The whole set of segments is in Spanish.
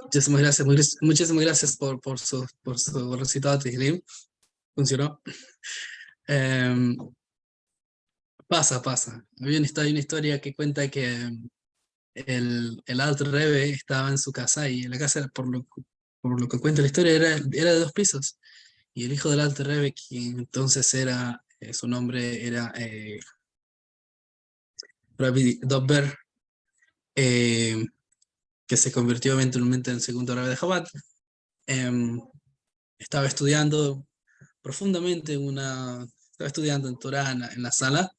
Muchísimas gracias, muchísimas gracias por su recitado de Tehillim. Funcionó. Pasa. Hay una historia que cuenta que el Alter Rebbe estaba en su casa, y en la casa, por lo que cuenta la historia, era de 2 pisos. Y el hijo del Alter Rebbe, quien entonces era, su nombre era Rabbi Dobber, eh, que se convirtió eventualmente en el segundo Rebbe de Chabad, estaba estudiando profundamente estaba estudiando en Torah en la sala,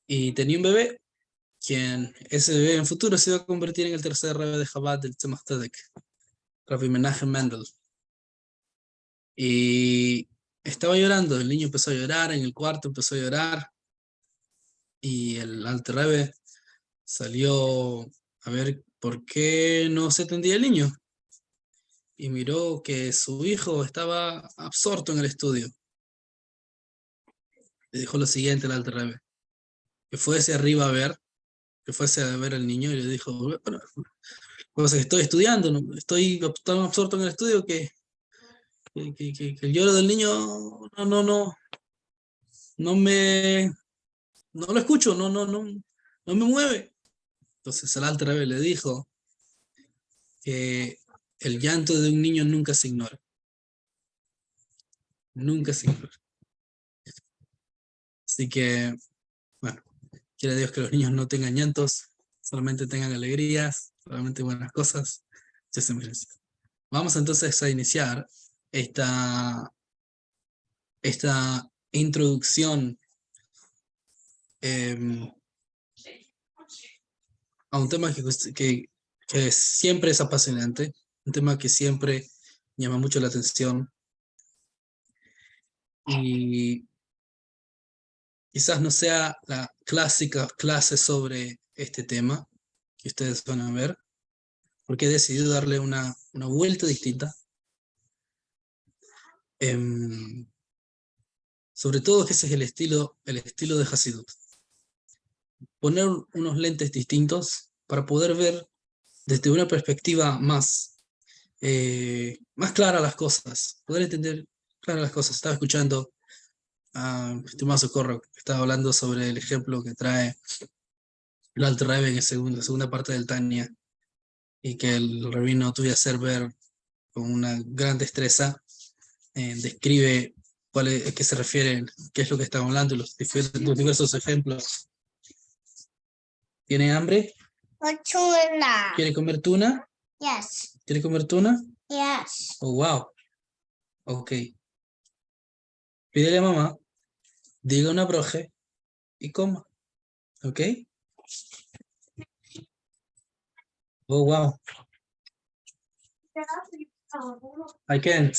y tenía un bebé, ese bebé en futuro se iba a convertir en el tercer Rebbe de Chabad del Tzemach Tzedek, Rabbi Menachem Mendel. Y estaba llorando, el niño empezó a llorar, en el cuarto empezó a llorar, y el Alter Rebbe salió a ver por qué no se atendía el niño, y miró que su hijo estaba absorto en el estudio. Le dijo lo siguiente al Alter Rebbe, que fuese arriba a ver, que fuese a ver al niño, y le dijo: bueno, pues estoy estudiando, ¿no? Estoy tan absorto en el estudio que el lloro del niño no me, no lo escucho, no me mueve. Entonces el Alter Rebbe le dijo que el llanto de un niño nunca se ignora. Nunca se ignora. Así que, bueno, quiere Dios que los niños no tengan llantos, solamente tengan alegrías, solamente buenas cosas. Muchísimas gracias. Vamos entonces a iniciar esta introducción a un tema que siempre es apasionante, un tema que siempre llama mucho la atención, y quizás no sea la clásica clase sobre este tema que ustedes van a ver, porque he decidido darle una vuelta distinta. Sobre todo que ese es el estilo de Hasidut. Poner unos lentes distintos para poder ver desde una perspectiva más clara las cosas, poder entender claras las cosas. Estaba escuchando a estimado Socorro, que estaba hablando sobre el ejemplo que trae el Alter Rebbe en la segunda parte del Tanya, y que el rabino tuvo que hacer ver con una gran destreza. Describe a qué se refiere, qué es lo que estamos hablando, los diversos ejemplos. ¿Tiene hambre? Tuna. ¿Quiere comer tuna? Yes. ¿Quiere comer tuna? Yes. Oh, wow. Ok. Pídele a mamá, diga una broje y coma. ¿Ok? Oh, wow. I can't.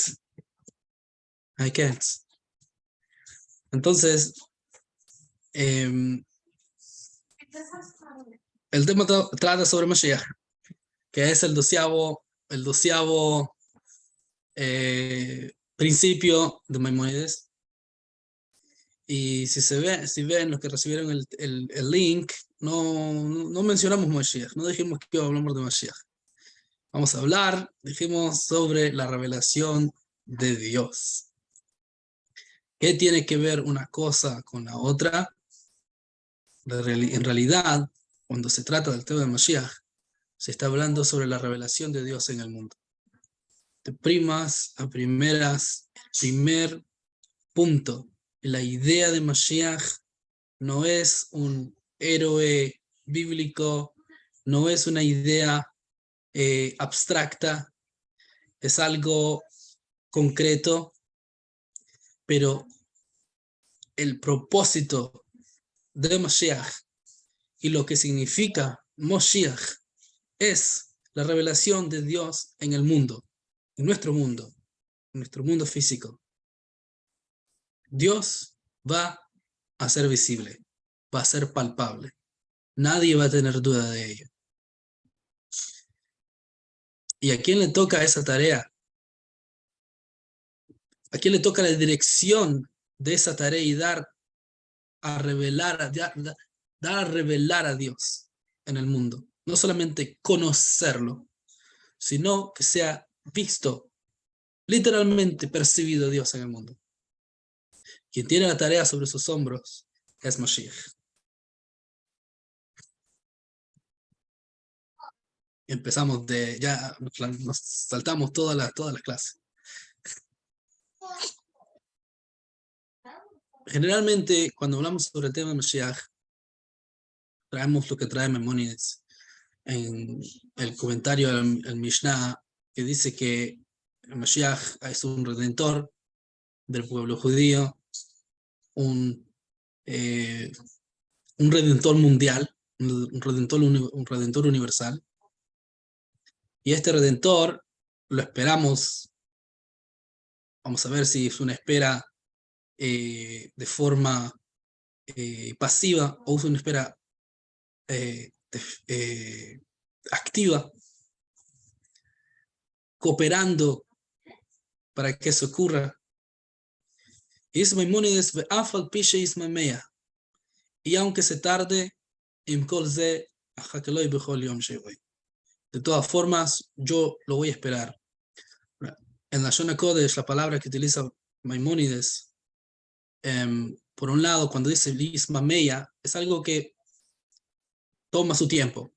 Entonces, el tema trata sobre Mashiach, que es el doceavo principio de Maimónides. Y si ven los que recibieron el link, no mencionamos Mashiach, no dijimos que hablamos de Mashiach. Vamos a hablar, dijimos, sobre la revelación de Dios. ¿Qué tiene que ver una cosa con la otra? En realidad, cuando se trata del tema de Mashiach, se está hablando sobre la revelación de Dios en el mundo. De primas a primeras, primer punto, la idea de Mashiach no es un héroe bíblico, no es una idea abstracta, es algo concreto, pero el propósito de Mashiach y lo que significa Moshiach es la revelación de Dios en el mundo, en nuestro mundo físico. Dios va a ser visible, va a ser palpable. Nadie va a tener duda de ello. ¿Y a quién le toca esa tarea? ¿A quién le toca la dirección de esa tarea y dar a revelar a revelar a Dios en el mundo? No solamente conocerlo, sino que sea visto, literalmente percibido Dios en el mundo. Quien tiene la tarea sobre sus hombros es Mashiach. Empezamos ya nos saltamos todas las clases. Generalmente, cuando hablamos sobre el tema de Mashiach, traemos lo que trae Maimónides en el comentario al Mishnah, que dice que el Mashiach es un redentor del pueblo judío, un redentor mundial, un redentor universal. Y este redentor lo esperamos, vamos a ver si es una espera de forma pasiva o es una espera activa, cooperando para que eso ocurra. Es Maimónides ve'afal pishe ismamea, y aunque se tarde, im kol ze achakeloi bechol yom shevoi. De todas formas, yo lo voy a esperar. En la Shona Kodesh, la palabra que utiliza Maimónides, por un lado, cuando dice ismameya, es algo que toma su tiempo,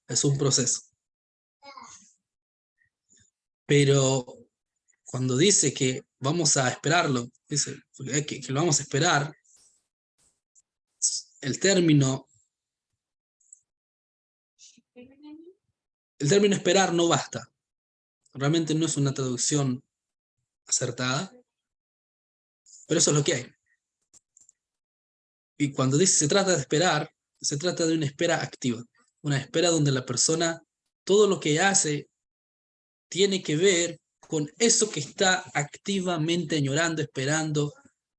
es un proceso. Pero cuando dice que vamos a esperarlo, dice que lo vamos a esperar, el término esperar no basta. Realmente no es una traducción acertada, pero eso es lo que hay. Y cuando dice se trata de esperar, se trata de una espera activa, una espera donde la persona, todo lo que hace, tiene que ver con eso que está activamente añorando, esperando,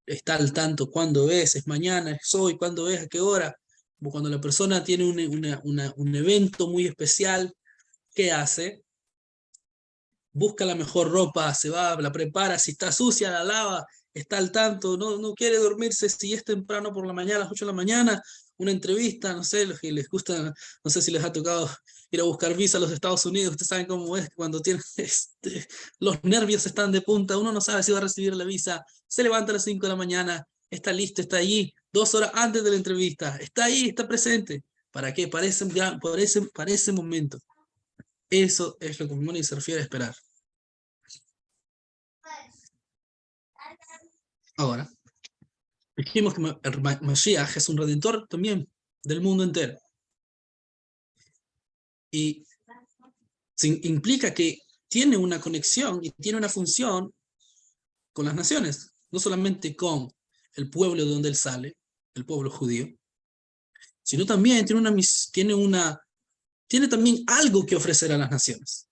está al tanto cuándo es mañana, es hoy, cuándo es, a qué hora. Como cuando la persona tiene un evento muy especial, ¿qué hace? Busca la mejor ropa, se va, la prepara, si está sucia la lava, está al tanto, no quiere dormirse si es temprano por la mañana, a las 8 de la mañana, una entrevista, no sé, los que les gusta, no sé si les ha tocado ir a buscar visa a los Estados Unidos, ustedes saben cómo es cuando tienen los nervios están de punta, uno no sabe si va a recibir la visa, se levanta a las 5 de la mañana, está listo, está allí, 2 horas antes de la entrevista, está ahí, está presente. ¿Para qué? Para ese momento. Eso es lo que Maimónides se refiere a esperar. Ahora, dijimos que el Mashiach es un redentor también del mundo entero. Y implica que tiene una conexión y tiene una función con las naciones, no solamente con el pueblo de donde él sale, el pueblo judío, sino también tiene también algo que ofrecer a las naciones.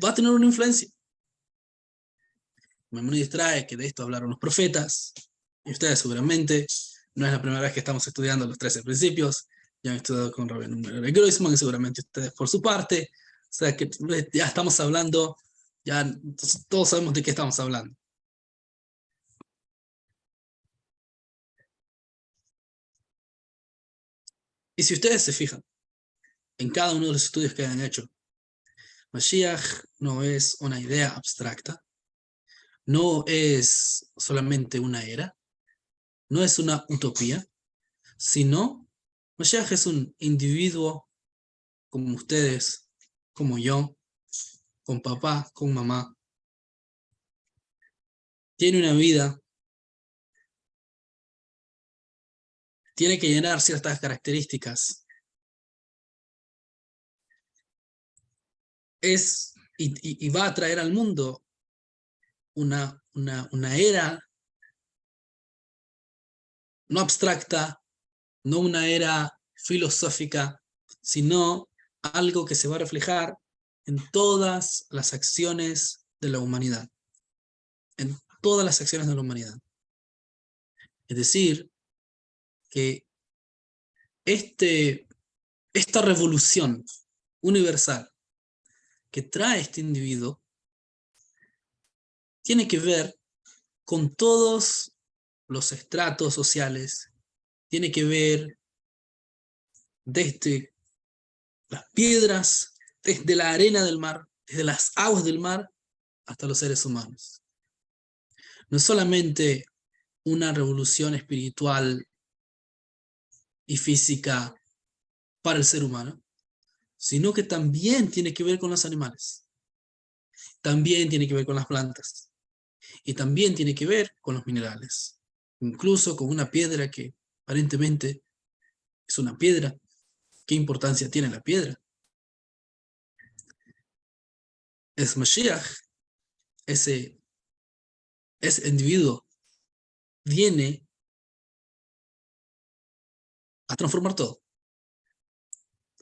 Va a tener una influencia. Maimónides trae que de esto hablaron los profetas, y ustedes seguramente, no es la primera vez que estamos estudiando los 13 principios, ya han estudiado con Rabbi Groisman, y seguramente ustedes por su parte, o sea que ya estamos hablando, ya todos sabemos de qué estamos hablando. Y si ustedes se fijan, en cada uno de los estudios que han hecho, Mashiach no es una idea abstracta, no es solamente una era, no es una utopía, sino Mashiach es un individuo como ustedes, como yo, con papá, con mamá. Tiene una vida, tiene que llenar ciertas características. Y va a traer al mundo una era no abstracta, no una era filosófica, sino algo que se va a reflejar en todas las acciones de la humanidad. En todas las acciones de la humanidad. Es decir, que esta revolución universal que trae este individuo tiene que ver con todos los estratos sociales, tiene que ver desde las piedras, desde la arena del mar, desde las aguas del mar, hasta los seres humanos. No es solamente una revolución espiritual y física para el ser humano, sino que también tiene que ver con los animales, también tiene que ver con las plantas, y también tiene que ver con los minerales, incluso con una piedra que aparentemente es una piedra. ¿Qué importancia tiene la piedra? Es Mashiach, ese individuo viene a transformar todo,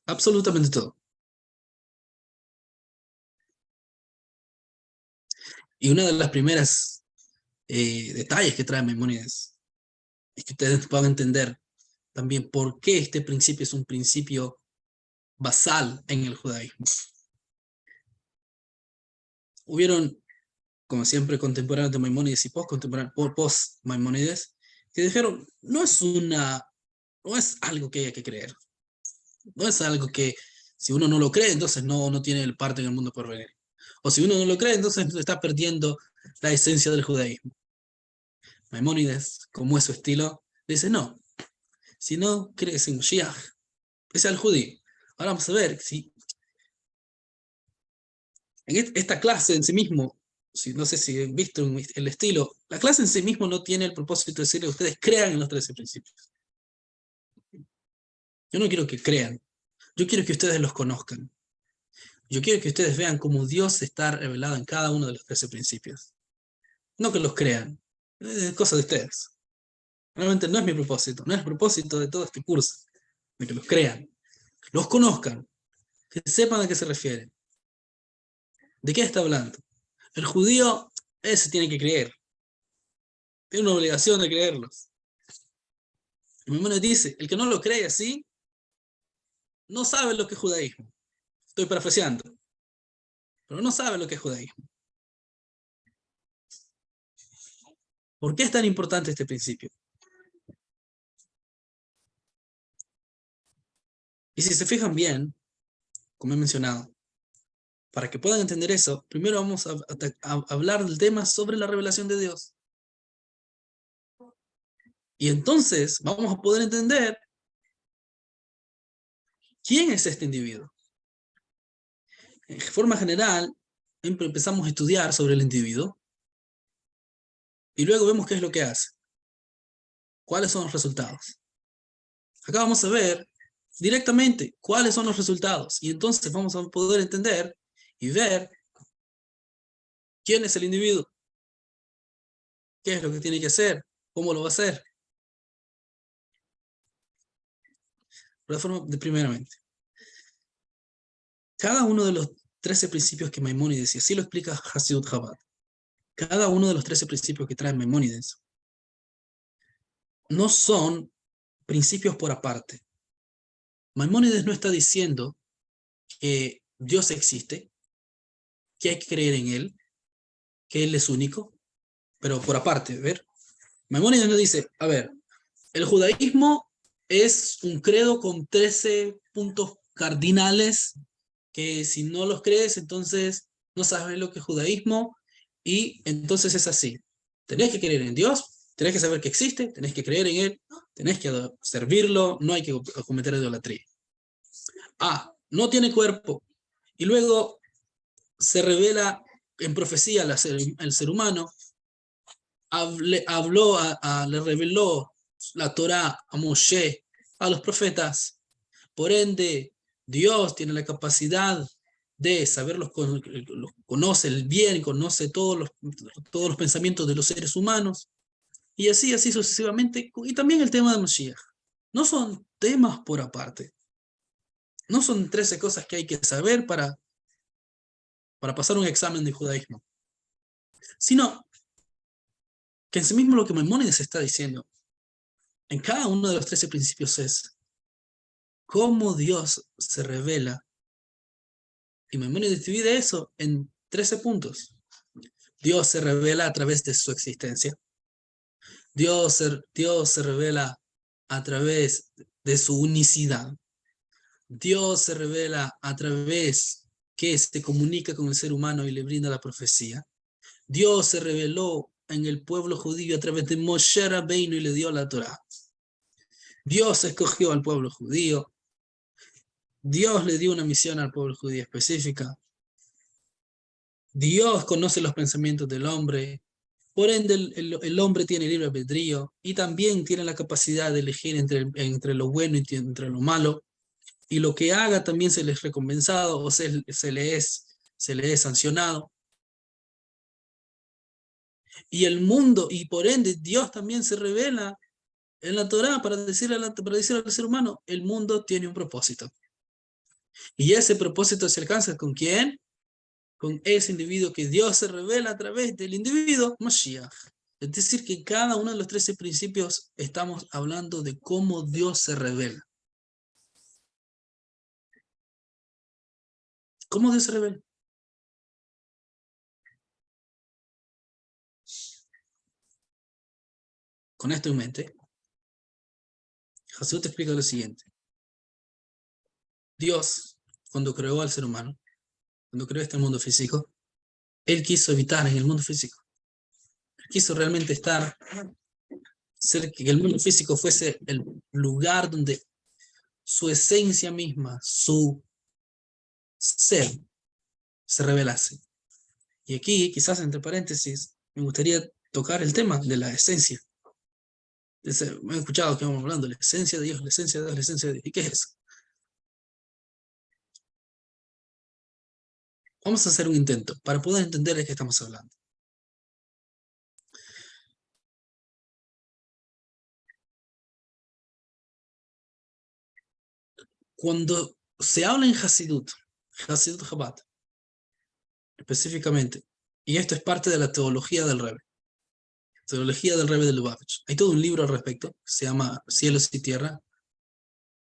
absolutamente todo. Y una de las primeras detalles que trae Maimónides es que ustedes puedan entender también por qué este principio es un principio basal en el judaísmo. Hubieron, como siempre, contemporáneos de Maimónides y post-Maimónides, que dijeron, no es algo que haya que creer. No es algo que, si uno no lo cree, entonces no tiene el parte en el mundo por venir. O si uno no lo cree, entonces está perdiendo la esencia del judaísmo. Maimónides, como es su estilo, dice, no, si no crees en Mashiach, es al judío. Ahora vamos a ver si en esta clase en sí mismo, no sé si han visto el estilo, la clase en sí mismo no tiene el propósito de decirle ustedes crean en los 13 principios. Yo no quiero que crean, yo quiero que ustedes los conozcan. Yo quiero que ustedes vean cómo Dios está revelado en cada uno de los 13 principios. No que los crean, es cosa de ustedes. Realmente no es mi propósito, no es el propósito de todo este curso, de que los crean, los conozcan, que sepan a qué se refiere. ¿De qué está hablando? El judío, ese tiene que creer. Tiene una obligación de creerlos. El Maimónides dice, el que no lo cree así, no sabe lo que es judaísmo. Estoy parafraseando. Pero no sabe lo que es judaísmo. ¿Por qué es tan importante este principio? Y si se fijan bien, como he mencionado, para que puedan entender eso, primero vamos a hablar del tema sobre la revelación de Dios. Y entonces vamos a poder entender quién es este individuo. En forma general, empezamos a estudiar sobre el individuo y luego vemos qué es lo que hace. ¿Cuáles son los resultados? Acá vamos a ver directamente cuáles son los resultados y entonces vamos a poder entender y ver quién es el individuo, qué es lo que tiene que hacer, cómo lo va a hacer. Primeramente, cada uno de los 13 principios que Maimónides, y así lo explica Hasidut Chabad, cada uno de los 13 principios que trae Maimónides no son principios por aparte. Maimónides no está diciendo que Dios existe, que hay que creer en Él, que Él es único, pero por aparte, ¿ver? Maimónides nos dice, a ver, el judaísmo es un credo con 13 puntos cardinales que si no los crees, entonces no sabes lo que es judaísmo y entonces es así. Tenés que creer en Dios, tenés que saber que existe, tenés que creer en Él, tenés que servirlo, no hay que cometer idolatría. No tiene cuerpo. Y luego se revela en profecía el ser humano, le reveló la Torá a Moshe, a los profetas. Por ende, Dios tiene la capacidad de saberlos, conoce el bien, conoce todos los pensamientos de los seres humanos, y así sucesivamente. Y también el tema de Mashiach. No son temas por aparte. No son 13 cosas que hay que saber para pasar un examen de judaísmo, sino que en sí mismo lo que Maimónides está diciendo en cada uno de los 13 principios es cómo Dios se revela. Y Maimónides divide eso en 13 puntos. Dios se revela a través de su existencia. Dios se revela a través de su unicidad. Dios se revela a través que se comunica con el ser humano y le brinda la profecía. Dios se reveló en el pueblo judío a través de Moshe Rabbeinu y le dio la Torá. Dios escogió al pueblo judío. Dios le dio una misión al pueblo judío específica. Dios conoce los pensamientos del hombre. Por ende, el hombre tiene libre albedrío y también tiene la capacidad de elegir entre lo bueno y entre lo malo. Y lo que haga también se le es recompensado o se le es sancionado. Y el mundo, y por ende, Dios también se revela en la Torá para decirle al ser humano, el mundo tiene un propósito. Y ese propósito se alcanza ¿con quién? Con ese individuo que Dios se revela a través del individuo Mashiach. Es decir, que cada uno de los 13 principios estamos hablando de cómo Dios se revela. ¿Cómo Dios se revela? Con esto en mente, Jesús te explica lo siguiente. Dios, cuando creó al ser humano, cuando creó este mundo físico, Él quiso habitar en el mundo físico. Él quiso realmente estar, que el mundo físico fuese el lugar donde su esencia misma, su ser, se revelase. Y aquí, quizás entre paréntesis, me gustaría tocar el tema de la esencia. Me he escuchado que vamos hablando de la esencia de Dios, la esencia de Dios, la esencia de Dios. ¿Y qué es eso? Vamos a hacer un intento para poder entender de qué estamos hablando. Cuando se habla en Hasidut Chabad, específicamente, y esto es parte de la teología del Rebbe de Lubavitch. Hay todo un libro al respecto, que se llama Cielos y Tierra,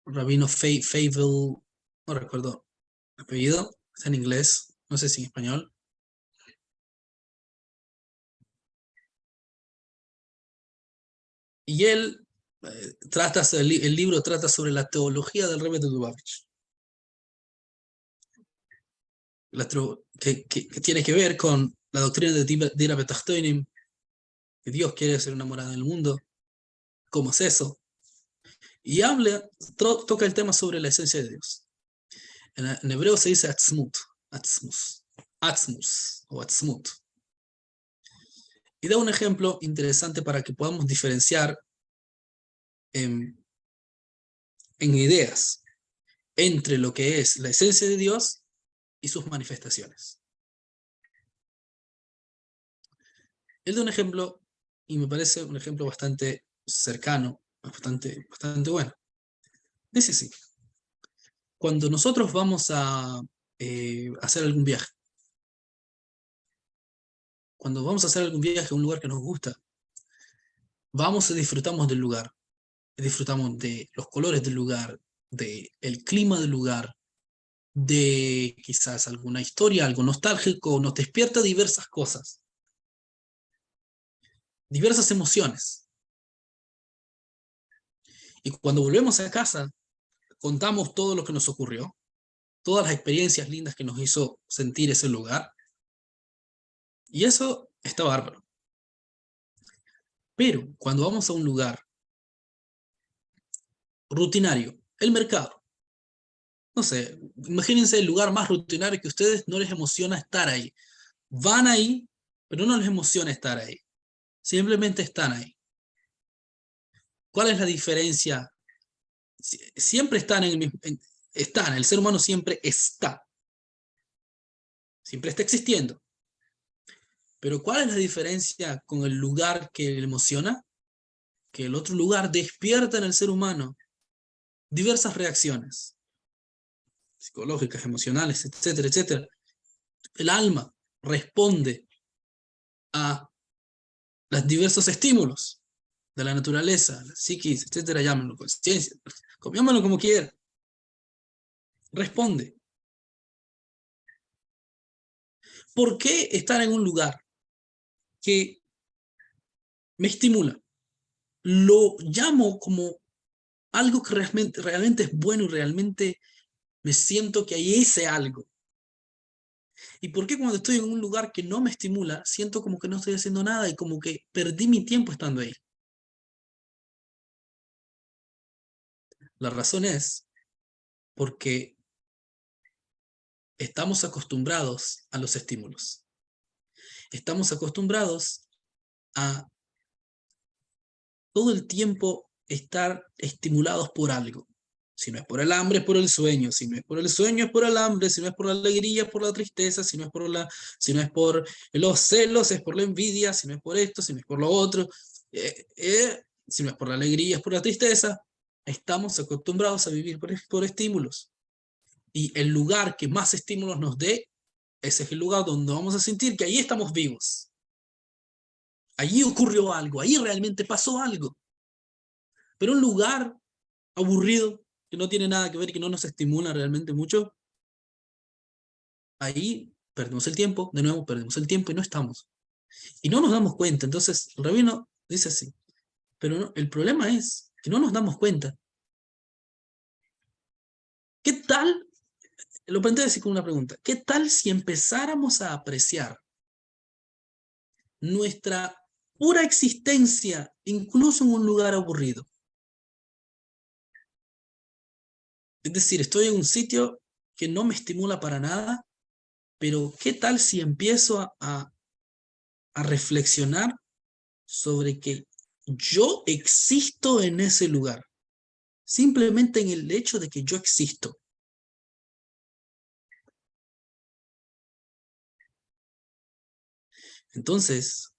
Rabino Feivel, no recuerdo el apellido, está en inglés, no sé si en español. Y él el libro trata sobre la teología del Rebbe de Lubavitch. Que tiene que ver con la doctrina de Dira Betachtonim, que Dios quiere hacer una morada en el mundo. ¿Cómo es eso? Y toca el tema sobre la esencia de Dios. En hebreo se dice atzmut, atzmus o atzmut. Y da un ejemplo interesante para que podamos diferenciar en ideas entre lo que es la esencia de Dios y sus manifestaciones. Él da un ejemplo, y me parece un ejemplo bastante cercano, bastante bueno. Dice así: cuando nosotros vamos a hacer algún viaje, cuando vamos a hacer algún viaje a un lugar que nos gusta, vamos y disfrutamos del lugar, disfrutamos de los colores del lugar, del clima del lugar, de quizás alguna historia, algo nostálgico, nos despierta diversas cosas, diversas emociones. Y cuando volvemos a casa, contamos todo lo que nos ocurrió, todas las experiencias lindas que nos hizo sentir ese lugar, y eso está bárbaro. Pero cuando vamos a un lugar rutinario, el mercado, no sé, imagínense el lugar más rutinario que a ustedes no les emociona estar ahí. Van ahí, pero no les emociona estar ahí. Simplemente están ahí. ¿Cuál es la diferencia? Siempre están en el mismo... el ser humano siempre está. Siempre está existiendo. Pero ¿cuál es la diferencia con el lugar que le emociona? Que el otro lugar despierta en el ser humano diversas reacciones psicológicas, emocionales, etcétera, etcétera. El alma responde a los diversos estímulos de la naturaleza, la psiquis, etcétera, llámenlo conciencia, llámenlo como quieran. Responde. ¿Por qué estar en un lugar que me estimula? Lo llamo como algo que realmente es bueno y realmente Me siento que ahí hice algo. ¿Y por qué cuando estoy en un lugar que no me estimula, siento como que no estoy haciendo nada y como que perdí mi tiempo estando ahí? La razón es porque estamos acostumbrados a los estímulos. Estamos acostumbrados a todo el tiempo estar estimulados por algo. Si no es por el hambre, es por el sueño. Si no es por el sueño, es por el hambre. Si no es por la alegría, es por la tristeza. Si no es por los celos, es por la envidia. Si no es por esto, si no es por lo otro. Si no es por la alegría, es por la tristeza. Estamos acostumbrados a vivir por estímulos. Y el lugar que más estímulos nos dé, ese es el lugar donde vamos a sentir que ahí estamos vivos. Allí ocurrió algo, ahí realmente pasó algo. Pero un lugar aburrido, que no tiene nada que ver, que no nos estimula realmente mucho, ahí perdemos el tiempo, de nuevo perdemos el tiempo y no estamos. Y no nos damos cuenta. Entonces el rabino dice así, pero no, el problema es que no nos damos cuenta. ¿Qué tal? Lo planteé así con una pregunta. ¿Qué tal si empezáramos a apreciar nuestra pura existencia, incluso en un lugar aburrido? Es decir, estoy en un sitio que no me estimula para nada, pero ¿qué tal si empiezo a reflexionar sobre que yo existo en ese lugar? Simplemente en el hecho de que yo existo. Entonces,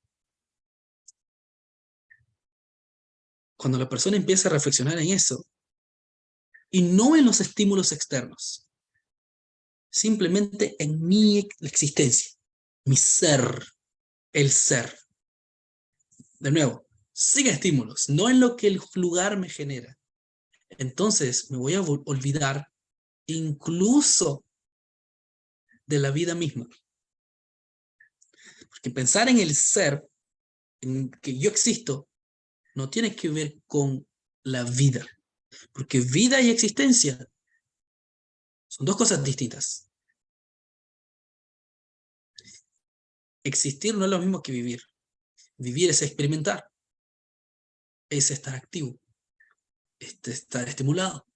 cuando la persona empieza a reflexionar en eso, y no en los estímulos externos, simplemente en mi existencia, mi ser, el ser. De nuevo, sin estímulos, no en lo que el lugar me genera. Entonces me voy a olvidar incluso de la vida misma. Porque pensar en el ser, en que yo existo, no tiene que ver con la vida. Porque vida y existencia son dos cosas distintas. Existir no es lo mismo que vivir. Vivir es experimentar, es estar activo, es estar estimulado.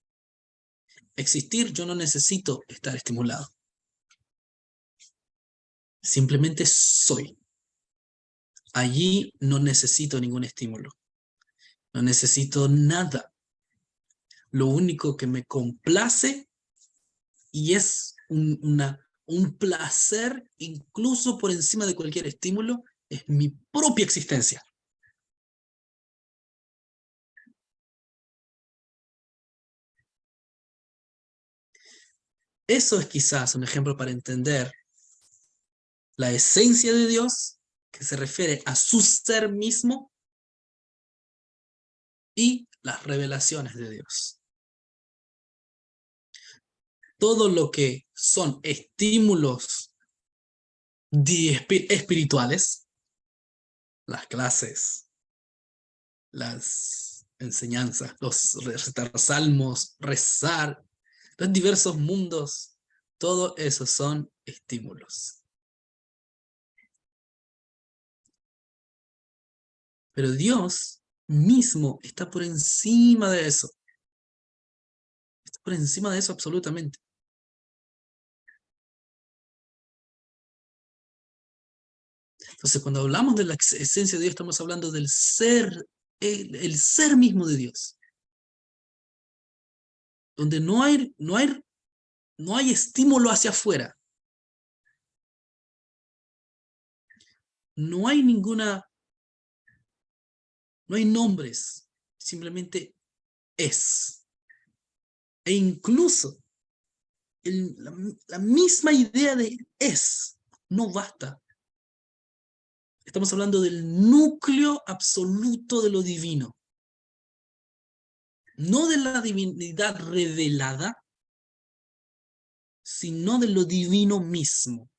Existir, yo no necesito estar estimulado. Simplemente soy. Allí no necesito ningún estímulo. No necesito nada. Lo único que me complace y es un placer incluso por encima de cualquier estímulo es mi propia existencia. Eso es quizás un ejemplo para entender la esencia de Dios, que se refiere a su ser mismo, y las revelaciones de Dios. Todo lo que son estímulos espirituales, las clases, las enseñanzas, los recitar salmos, rezar, los diversos mundos, todo eso son estímulos. Pero Dios mismo está por encima de eso. Está por encima de eso absolutamente. Entonces, cuando hablamos de la esencia de Dios, estamos hablando del ser, el ser mismo de Dios. Donde no hay estímulo hacia afuera. No hay no hay nombres. Simplemente es. E incluso la misma idea de es no basta. Estamos hablando del núcleo absoluto de lo divino. No de la divinidad revelada, sino de lo divino mismo.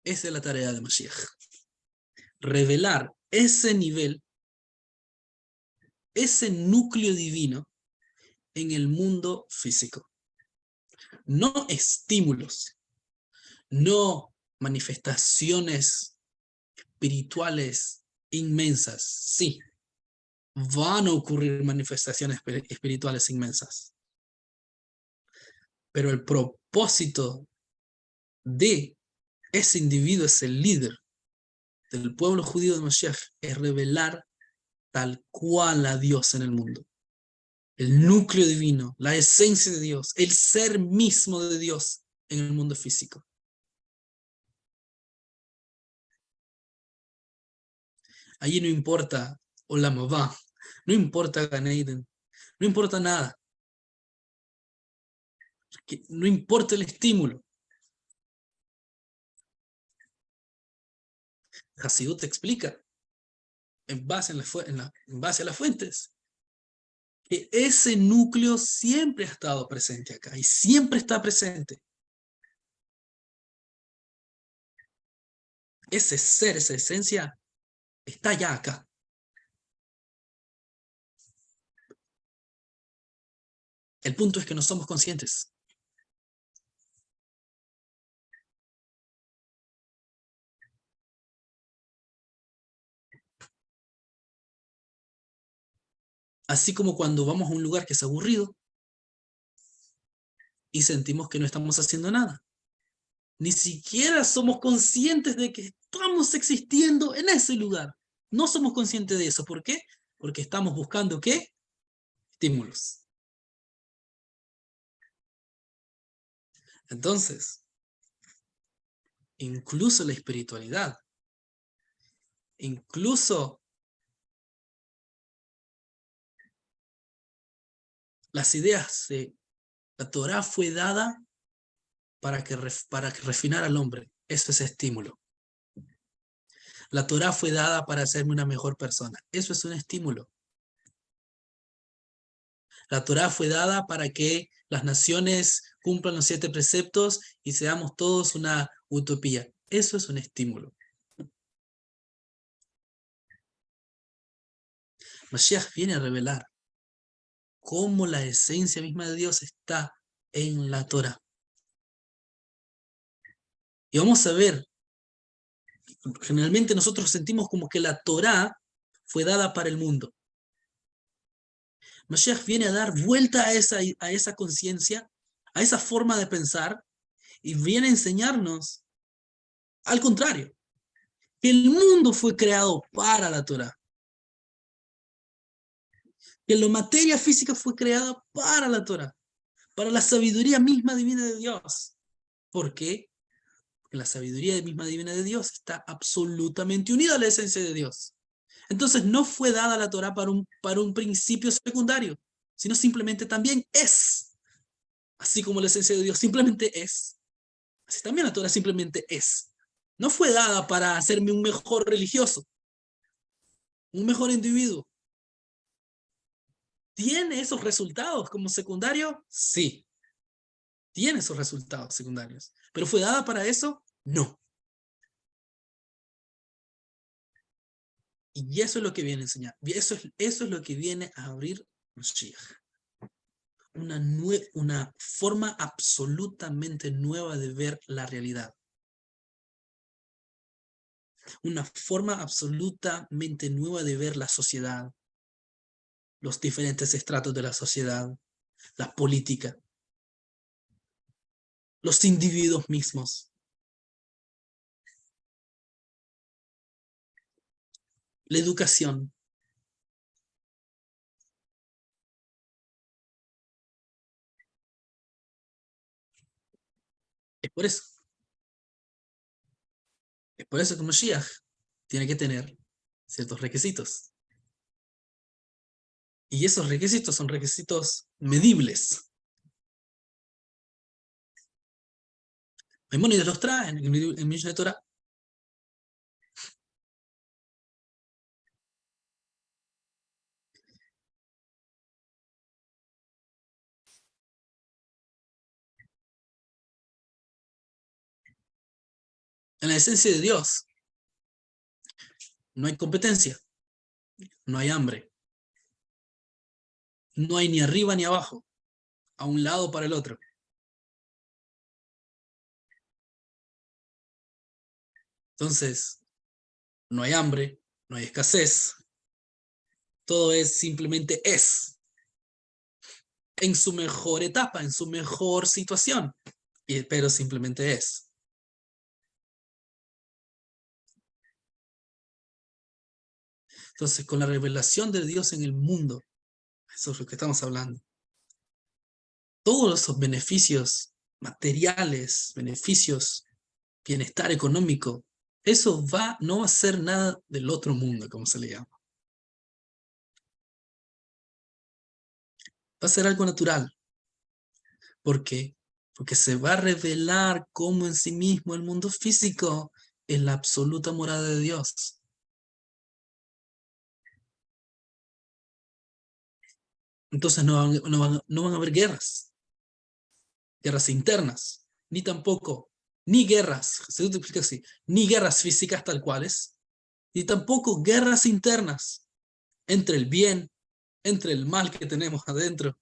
Esa es la tarea de Mashiach. Revelar ese nivel, ese núcleo divino en el mundo físico. No estímulos, no manifestaciones espirituales inmensas. Sí, van a ocurrir manifestaciones espirituales inmensas. Pero el propósito de ese individuo, ese líder del pueblo judío de Mashiach, es revelar tal cual a Dios en el mundo. El núcleo divino, la esencia de Dios, el ser mismo de Dios en el mundo físico. Allí no importa Olam Haba, no importa Gan Eden, no importa nada. No importa el estímulo. Hasidut explica, en base a las fuentes, que ese núcleo siempre ha estado presente acá y siempre está presente. Ese ser, esa esencia, está ya acá. El punto es que no somos conscientes. Así como cuando vamos a un lugar que es aburrido y sentimos que no estamos haciendo nada. Ni siquiera somos conscientes de que estamos existiendo en ese lugar. No somos conscientes de eso. ¿Por qué? Porque estamos buscando ¿qué? Estímulos. Entonces, incluso la espiritualidad, incluso las ideas de la Torá fue dada para que refinar al hombre. Eso es estímulo. La Torá fue dada para hacerme una mejor persona. Eso es un estímulo. La Torá fue dada para que las naciones cumplan los 7 preceptos y seamos todos una utopía. Eso es un estímulo. Mashiach viene a revelar cómo la esencia misma de Dios está en la Torá. Y vamos a ver, generalmente nosotros sentimos como que la Torá fue dada para el mundo. Mashiach viene a dar vuelta a esa conciencia, a esa forma de pensar, y viene a enseñarnos al contrario, que el mundo fue creado para la Torá, que la materia física fue creada para la Torá, para la sabiduría misma divina de Dios. ¿Por qué? Porque la sabiduría misma divina de Dios está absolutamente unida a la esencia de Dios. Entonces no fue dada la Torá para un principio secundario, sino simplemente también es. Así como la esencia de Dios simplemente es. Así también la Torá simplemente es. No fue dada para hacerme un mejor religioso, un mejor individuo. ¿Tiene esos resultados como secundario? Sí, tiene esos resultados secundarios. ¿Pero fue dada para eso? No. Y eso es lo que viene a enseñar. Eso es lo que viene a abrir Mashiach. Una forma absolutamente nueva de ver la realidad. Una forma absolutamente nueva de ver la sociedad, los diferentes estratos de la sociedad, la política, los individuos mismos. La educación. Es por eso. Es por eso que Mashiach tiene que tener ciertos requisitos. Y esos requisitos son requisitos medibles. Maimónides los trae en el Mishneh Torah. En la esencia de Dios no hay competencia, no hay hambre, no hay ni arriba ni abajo, a un lado para el otro. Entonces, no hay hambre, no hay escasez, todo es simplemente es, en su mejor etapa, en su mejor situación, pero simplemente es. Entonces, con la revelación de Dios en el mundo, eso es lo que estamos hablando. Todos esos beneficios materiales, beneficios, bienestar económico, eso no va a ser nada del otro mundo, como se le llama. Va a ser algo natural. ¿Por qué? Porque se va a revelar cómo en sí mismo el mundo físico es la absoluta morada de Dios. Entonces no van a haber guerras internas, ni tampoco, ni guerras, se te explica así, ni guerras físicas tal cuales, ni tampoco guerras internas entre el bien, entre el mal que tenemos adentro.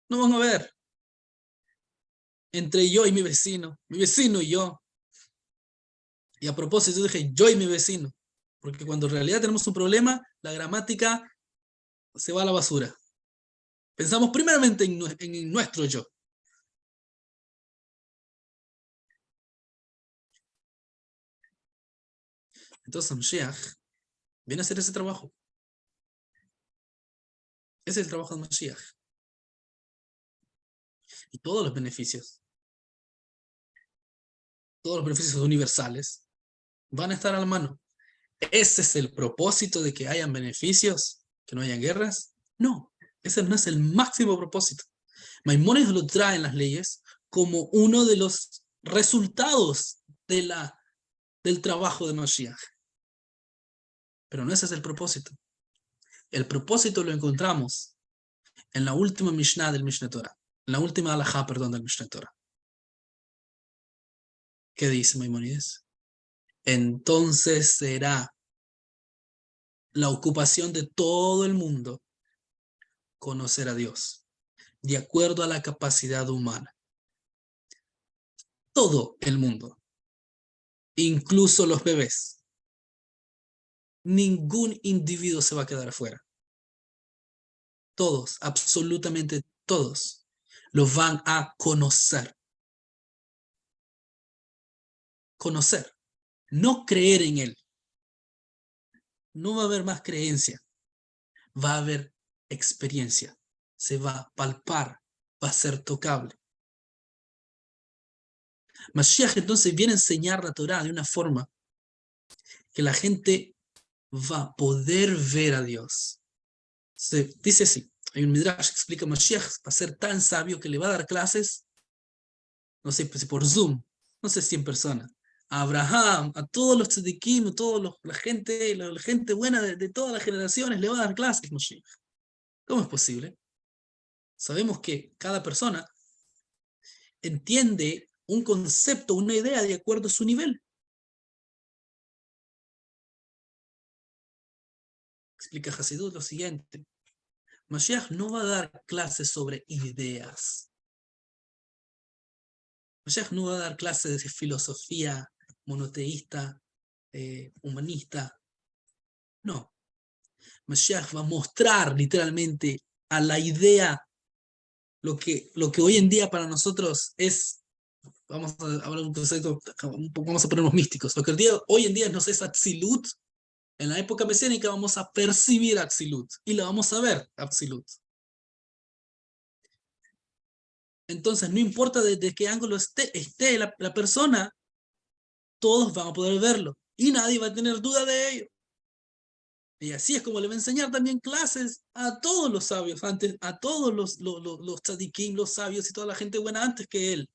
No van a haber. Entre yo y mi vecino y yo. Y a propósito dije yo y mi vecino, porque cuando en realidad tenemos un problema, la gramática se va a la basura. Pensamos primeramente en nuestro yo. Entonces Mashiach viene a hacer ese trabajo. Ese es el trabajo de Mashiach. Y todos los beneficios universales van a estar a la mano. ¿Ese es el propósito de que hayan beneficios, que no hayan guerras? No, ese no es el máximo propósito. Maimónides lo trae en las leyes como uno de los resultados del trabajo de Mashiach. Pero no ese es el propósito. El propósito lo encontramos en la última Mishnah del Mishneh Torah, en la última halajá, perdón, del Mishneh Torah. ¿Qué dice Maimónides? Entonces será la ocupación de todo el mundo conocer a Dios, de acuerdo a la capacidad humana. Todo el mundo, incluso los bebés. Ningún individuo se va a quedar afuera. Todos, absolutamente todos, los van a conocer. Conocer, no creer en él. No va a haber más creencia, va a haber experiencia, se va a palpar, va a ser tocable. Mashiach entonces viene a enseñar la Torá de una forma que la gente va a poder ver a Dios. Se dice así, hay un midrash que explica Mashiach va a ser tan sabio que le va a dar clases, no sé, pues por Zoom, no sé, 100 personas, a Abraham, a todos los tzadikim, la gente buena de todas las generaciones, le va a dar clases Mashiach. ¿Cómo es posible? Sabemos que cada persona entiende un concepto, una idea de acuerdo a su nivel. Explica Hasidut lo siguiente. Mashiach no va a dar clases sobre ideas. Mashiach no va a dar clases de filosofía monoteísta, humanista. No. Mashiach va a mostrar literalmente a la idea lo que hoy en día para nosotros es, vamos a hablar un concepto, vamos a ponernos místicos, lo que hoy en día nos es Atzilut. En la época mesiánica vamos a percibir Atzilut y la vamos a ver Atzilut. Entonces, no importa desde qué ángulo esté la persona, todos van a poder verlo y nadie va a tener duda de ello. Y así es como le va a enseñar también clases a todos los sabios, a todos los tzadikim, los sabios y toda la gente buena antes que él.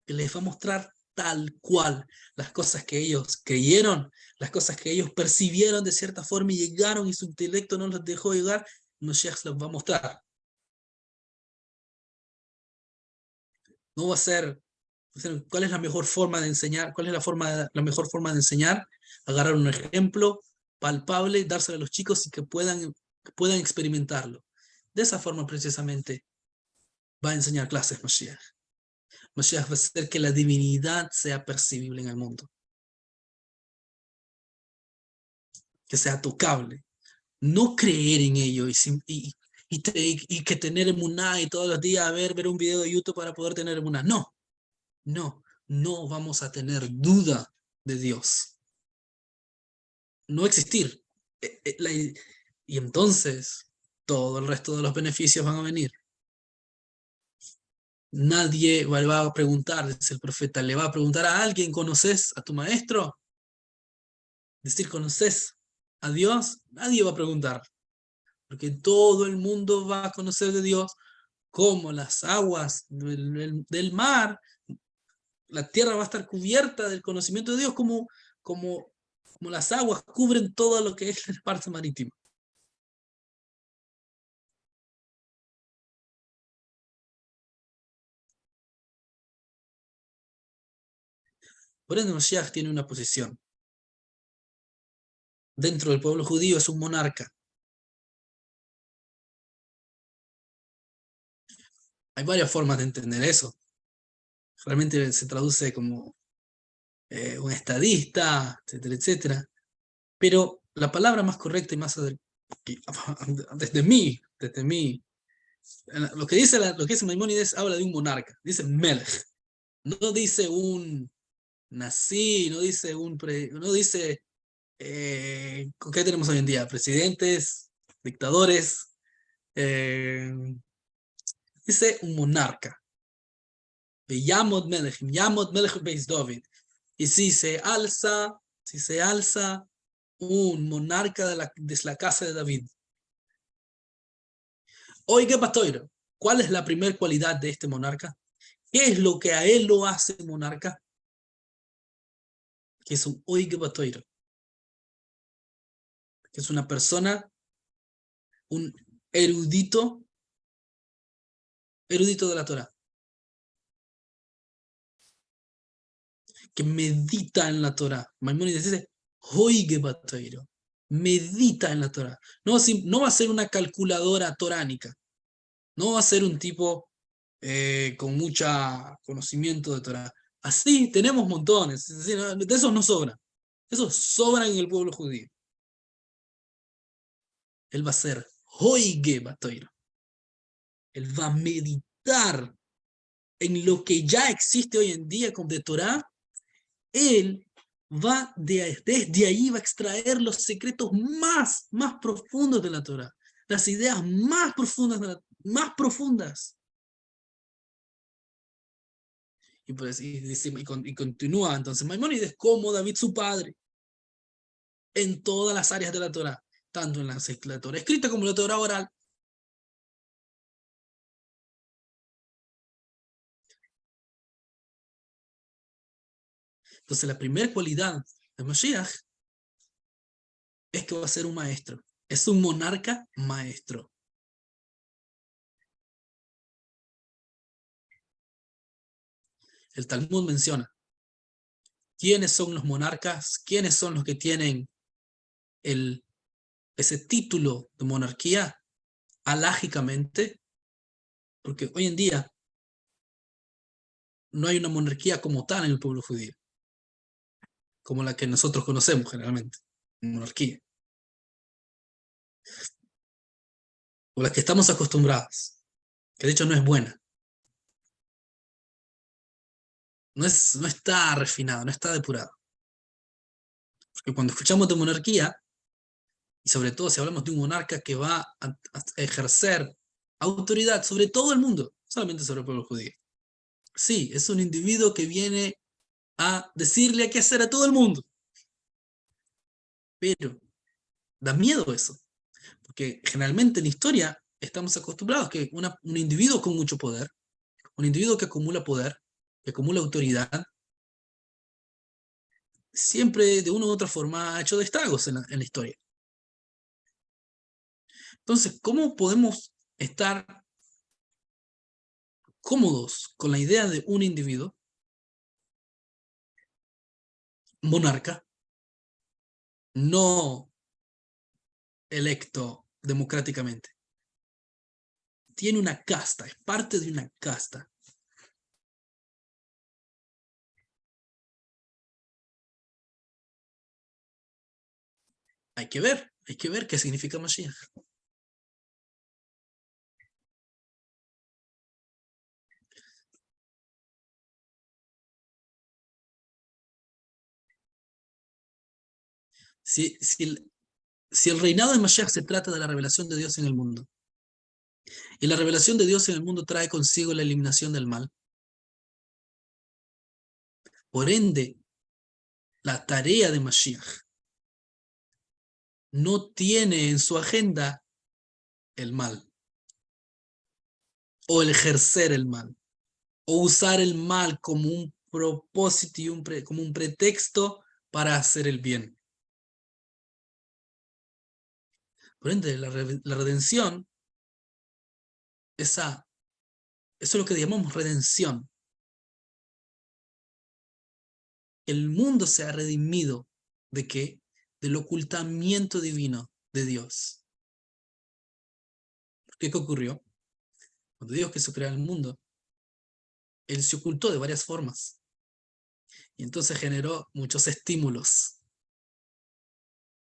Que les va a mostrar tal cual las cosas que ellos creyeron, las cosas que ellos percibieron de cierta forma y llegaron y su intelecto no los dejó llegar, Mashiach los va a mostrar. No va a ser ¿Cuál es la mejor forma de enseñar? ¿Cuál es la mejor forma de enseñar? Agarrar un ejemplo palpable, dárselo a los chicos y que puedan experimentarlo. De esa forma, precisamente, va a enseñar clases Mashiach. Mashiach va a hacer que la divinidad sea percibible en el mundo, que sea tocable. No creer en ello y que tener emuná y todos los días ver un video de YouTube para poder tener emuná. No, no vamos a tener duda de Dios. No existir. Y entonces todo el resto de los beneficios van a venir. Nadie va a preguntar, dice el profeta, le va a preguntar a alguien: ¿conoces a tu maestro? Decir, ¿conoces a Dios? Nadie va a preguntar, porque todo el mundo va a conocer de Dios como las aguas del mar. La tierra va a estar cubierta del conocimiento de Dios como, como las aguas cubren todo lo que es la parte marítima. Por ende, Mashiach tiene una posición. Dentro del pueblo judío es un monarca. Hay varias formas de entender eso. Realmente se traduce como un estadista, etcétera, etcétera. Pero la palabra más correcta y más desde mí, lo que dice Maimónides habla de un monarca, dice Melech, no dice un nací, no dice no dice ¿qué tenemos hoy en día? Presidentes, dictadores, eh, dice un monarca. Yamod Melech Beis David. Y si se alza un monarca de la casa de David. Oiga, Patoiro, ¿cuál es la primera cualidad de este monarca? ¿Qué es lo que a él lo hace monarca? Que es un Oiga Patoiro, que es una persona, un erudito de la Torah, que medita en la Torah. Maimónides dice, Oiga Patoiro, medita en la Torah. No va a ser una calculadora toránica, no va a ser un tipo con mucho conocimiento de Torah. Así tenemos montones, es decir, de esos no sobran. Esos sobran en el pueblo judío. Él va a ser Hoige Batoiro. Él va a meditar en lo que ya existe hoy en día de Torah. Él desde ahí va a extraer los secretos más profundos de la Torah, las ideas más profundas, más profundas. Y continúa entonces Maimónides como David su padre en todas las áreas de la Torah, tanto en la Torah escrita como en la Torah oral. Entonces la primera cualidad de Mashiach es que va a ser un maestro, es un monarca maestro. El Talmud menciona quiénes son los monarcas, quiénes son los que tienen ese título de monarquía alágicamente, porque hoy en día no hay una monarquía como tal en el pueblo judío, como la que nosotros conocemos generalmente, monarquía, o la que estamos acostumbrados, que de hecho no es buena. No está refinado, no está depurado. Porque cuando escuchamos de monarquía, y sobre todo si hablamos de un monarca que va a ejercer autoridad sobre todo el mundo, solamente sobre el pueblo judío. Sí, es un individuo que viene a decirle qué hacer a todo el mundo. Pero da miedo eso, porque generalmente en la historia estamos acostumbrados que un individuo con mucho poder, un individuo que acumula poder, que acumula autoridad, siempre de una u otra forma ha hecho estragos en la historia. Entonces, ¿cómo podemos estar cómodos con la idea de un individuo monarca, no electo democráticamente. Tiene una casta, es parte de una casta. Hay que ver qué significa Mashiach. Si el reinado de Mashiach se trata de la revelación de Dios en el mundo, y la revelación de Dios en el mundo trae consigo la eliminación del mal, por ende, la tarea de Mashiach no tiene en su agenda el mal, o el ejercer el mal, o usar el mal como un propósito y como un pretexto para hacer el bien. Por ende, la redención, eso es lo que llamamos redención. El mundo se ha redimido ¿de qué? Del ocultamiento divino de Dios. ¿Qué ocurrió? Cuando Dios quiso crear el mundo, Él se ocultó de varias formas. Y entonces generó muchos estímulos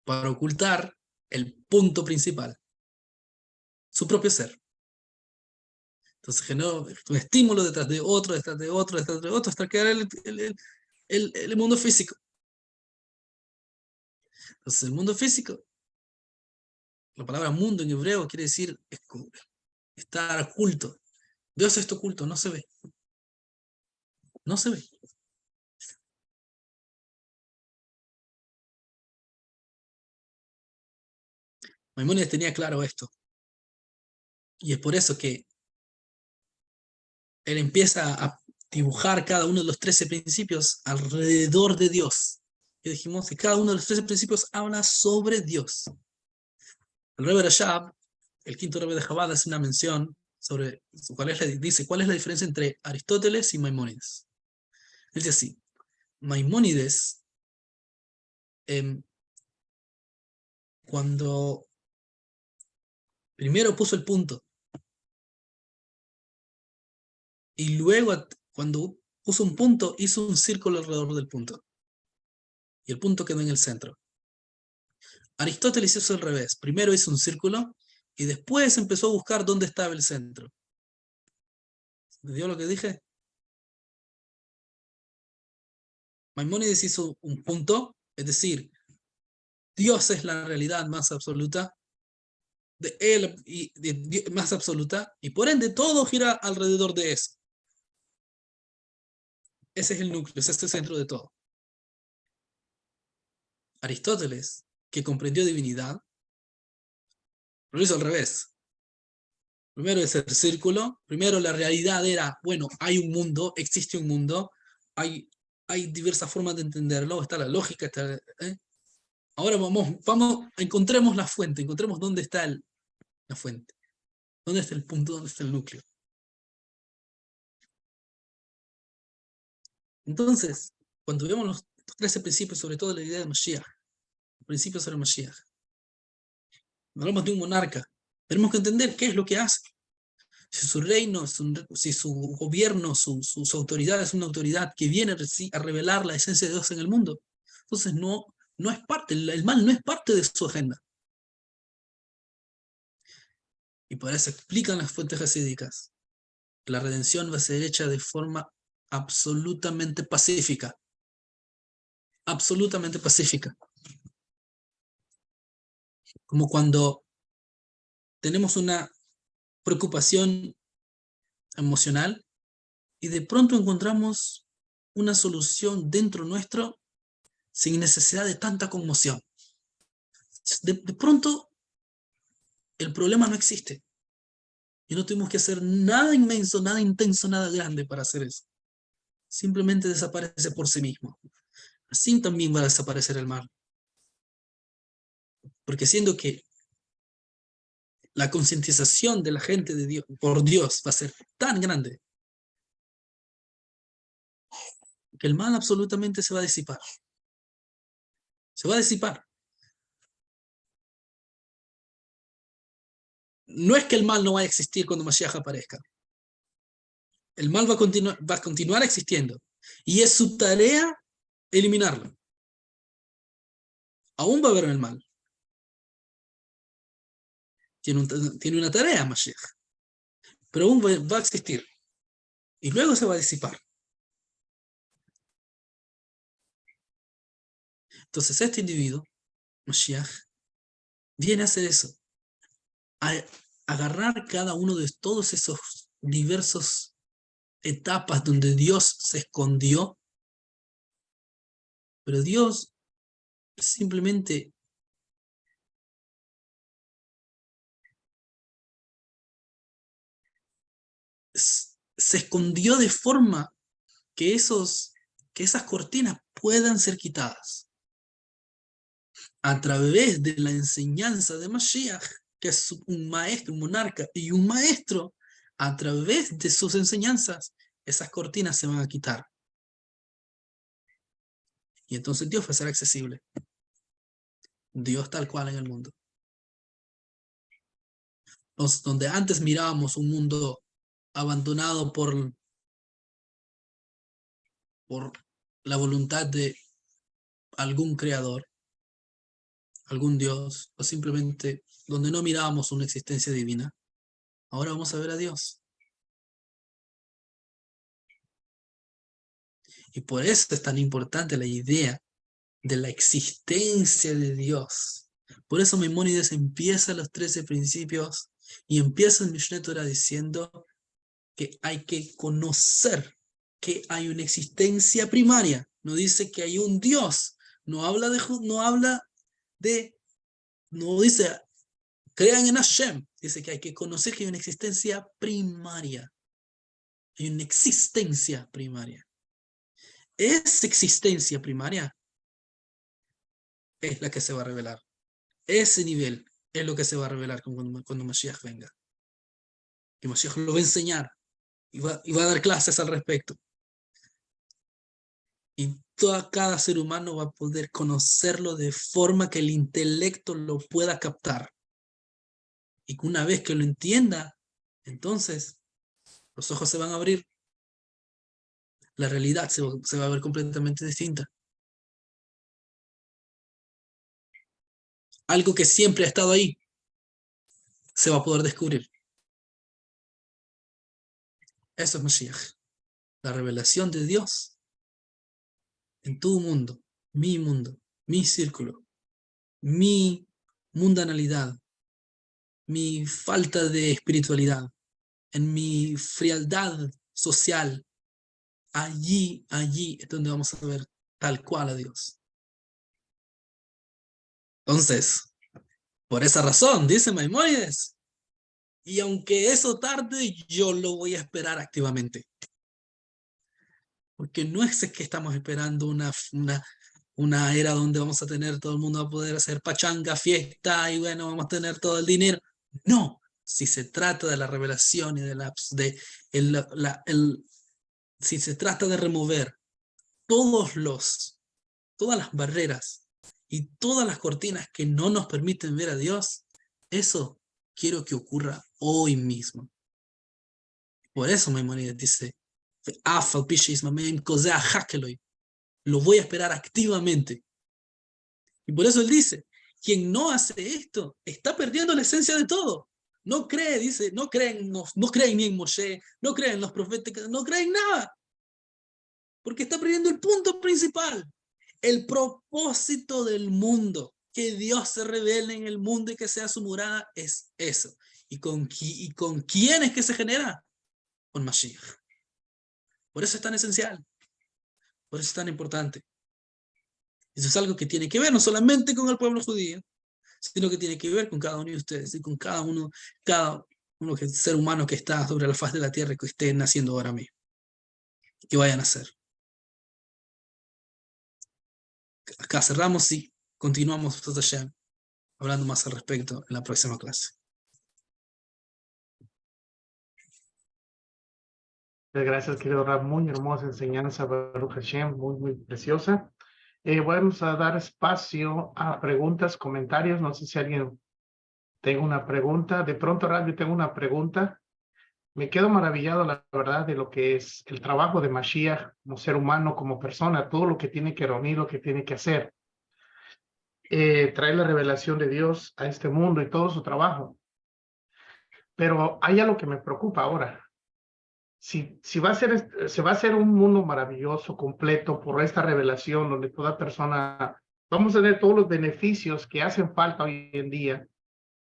para ocultar el punto principal, su propio ser. Entonces generó un estímulo detrás de otro, detrás de otro, detrás de otro, hasta crear el mundo físico. Entonces el mundo físico, la palabra mundo en hebreo quiere decir estar oculto. Dios está oculto, no se ve. No se ve. Maimónides tenía claro esto. Y es por eso que él empieza a dibujar cada uno de los 13 principios alrededor de Dios. Y dijimos que cada uno de los 13 principios habla sobre Dios. El Rebbe Rashab, el quinto Rebbe de Chabad, hace una mención sobre dice cuál es la diferencia entre Aristóteles y Maimónides. Él dice así: Maimónides, cuando primero puso el punto y luego cuando puso un punto hizo un círculo alrededor del punto y el punto quedó en el centro. Aristóteles hizo al revés: primero hizo un círculo y después empezó a buscar dónde estaba el centro. ¿Entendió lo que dije? Maimónides hizo un punto, es decir, Dios es la realidad más absoluta, de él más absoluta, y por ende todo gira alrededor de eso. Ese es el núcleo, ese es el centro de todo. Aristóteles, que comprendió divinidad, lo hizo al revés. Primero es el círculo, primero la realidad era, bueno, hay un mundo, existe un mundo, hay diversas formas de entenderlo, está la lógica, está, Ahora encontremos la fuente, encontremos dónde está la fuente, dónde está el punto, dónde está el núcleo. Entonces, cuando vemos los 13 principios, sobre todo la idea de Mashiach, principios sobre Mashiach, hablamos de un monarca, tenemos que entender qué es lo que hace. Si su reino, si su gobierno, su autoridad es una autoridad que viene a revelar la esencia de Dios en el mundo, entonces no es parte, el mal no es parte de su agenda. Y por eso explican las fuentes hasídicas. La redención va a ser hecha de forma absolutamente pacífica. Absolutamente pacífica. Como cuando tenemos una preocupación emocional y de pronto encontramos una solución dentro nuestro sin necesidad de tanta conmoción. De pronto el problema no existe. Y no tuvimos que hacer nada inmenso, nada intenso, nada grande para hacer eso. Simplemente desaparece por sí mismo. Así también va a desaparecer el mal. Porque siendo que la concientización de la gente de Dios, por Dios va a ser tan grande que el mal absolutamente se va a disipar. Se va a disipar. No es que el mal no vaya a existir cuando Mashiach aparezca. El mal va a continuar existiendo. Y es su tarea eliminarlo. Aún va a haber el mal. Tiene una tarea Mashiach. Pero aún va a existir. Y luego se va a disipar. Entonces este individuo, Mashiach, viene a hacer eso. A agarrar cada uno de todos esos diversos etapas donde Dios se escondió. Pero Dios simplemente se escondió de forma que esas cortinas puedan ser quitadas a través de la enseñanza de Mashiach, que es un maestro, un monarca y un maestro. A través de sus enseñanzas, esas cortinas se van a quitar. Y entonces Dios va a ser accesible. Dios tal cual en el mundo. Donde antes mirábamos un mundo abandonado por la voluntad de algún creador, algún Dios, o simplemente donde no mirábamos una existencia divina, ahora vamos a ver a Dios. Y por eso es tan importante la idea de la existencia de Dios. Por eso Maimónides empieza los 13 principios y empieza el Mishneh Torah diciendo que hay que conocer que hay una existencia primaria. No dice que hay un Dios. No dice crean en Hashem. Dice que hay que conocer que hay una existencia primaria. Hay una existencia primaria. Esa existencia primaria es la que se va a revelar. Ese nivel es lo que se va a revelar cuando Mashiach venga. Y Mashiach lo va a enseñar y va a dar clases al respecto. Y cada ser humano va a poder conocerlo de forma que el intelecto lo pueda captar. Y que una vez que lo entienda, entonces los ojos se van a abrir. La realidad se va a ver completamente distinta. Algo que siempre ha estado ahí se va a poder descubrir. Eso es Mashiach. La revelación de Dios en tu mundo, mi círculo, mi mundanalidad, mi falta de espiritualidad, en mi frialdad social. Allí es donde vamos a ver tal cual a Dios. Entonces, por esa razón, dice Maimónides, y aunque eso tarde, yo lo voy a esperar activamente. Porque no es que estamos esperando una era donde vamos a tener, todo el mundo va a poder hacer pachanga, fiesta, y bueno, vamos a tener todo el dinero. No, si se trata de la revelación y si se trata de remover todas las barreras y todas las cortinas que no nos permiten ver a Dios, eso quiero que ocurra hoy mismo. Por eso Maimónides dice, lo voy a esperar activamente. Y por eso él dice, quien no hace esto está perdiendo la esencia de todo. No cree, dice, no creen ni en Moshe, no creen en los profetas, no creen en nada. Porque está perdiendo el punto principal, el propósito del mundo. Que Dios se revele en el mundo y que sea su morada es eso. ¿Y con quién es que se genera? Con Mashiach. Por eso es tan esencial. Por eso es tan importante. Eso es algo que tiene que ver no solamente con el pueblo judío, sino que tiene que ver con cada uno de ustedes y con cada uno ser humano que está sobre la faz de la tierra y que esté naciendo ahora mismo. Que vayan a nacer. Acá cerramos y continuamos hablando más al respecto en la próxima clase. Muchas gracias, querido Rab. Muy hermosa enseñanza, Baruch Hashem, muy, muy preciosa. Vamos a dar espacio a preguntas, comentarios. No sé si alguien tenga una pregunta. De pronto, yo tengo una pregunta. Me quedo maravillado, la verdad, de lo que es el trabajo de Mashiach como ser humano, como persona, todo lo que tiene que reunir, lo que tiene que hacer. Traer la revelación de Dios a este mundo y todo su trabajo. Pero hay algo que me preocupa ahora. Si se va a hacer un mundo maravilloso, completo, por esta revelación, donde toda persona, vamos a tener todos los beneficios que hacen falta hoy en día,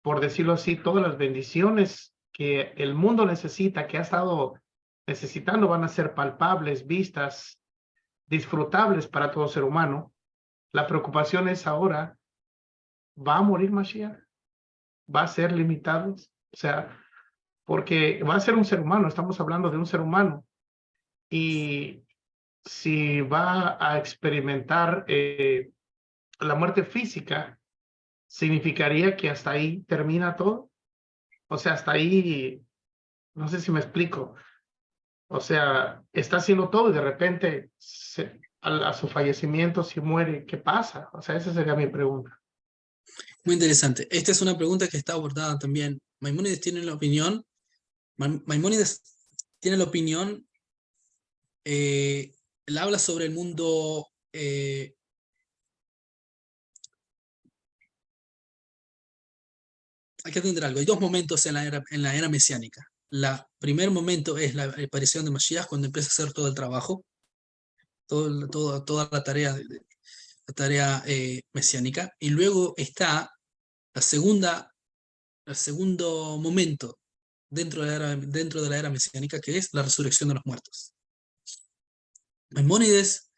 por decirlo así, todas las bendiciones que el mundo necesita, que ha estado necesitando, van a ser palpables, vistas, disfrutables para todo ser humano. La preocupación es ahora, ¿va a morir Mashiach? ¿Va a ser limitado? O sea, porque va a ser un ser humano, estamos hablando de un ser humano. Y si va a experimentar la muerte física, significaría que hasta ahí termina todo. O sea, hasta ahí, no sé si me explico. O sea, está haciendo todo y de repente a su fallecimiento, si muere, ¿qué pasa? O sea, esa sería mi pregunta. Muy interesante. Esta es una pregunta que está abordada también. Maimónides tiene la opinión. Maimónides tiene la opinión. Él habla sobre el mundo. Hay que entender algo. Hay dos momentos en la era mesiánica. El primer momento es la aparición de Mashiach, cuando empieza a hacer todo el trabajo, toda la tarea mesiánica. Y luego está el segundo momento dentro de la era mesiánica, que es la resurrección de los muertos. Maimónides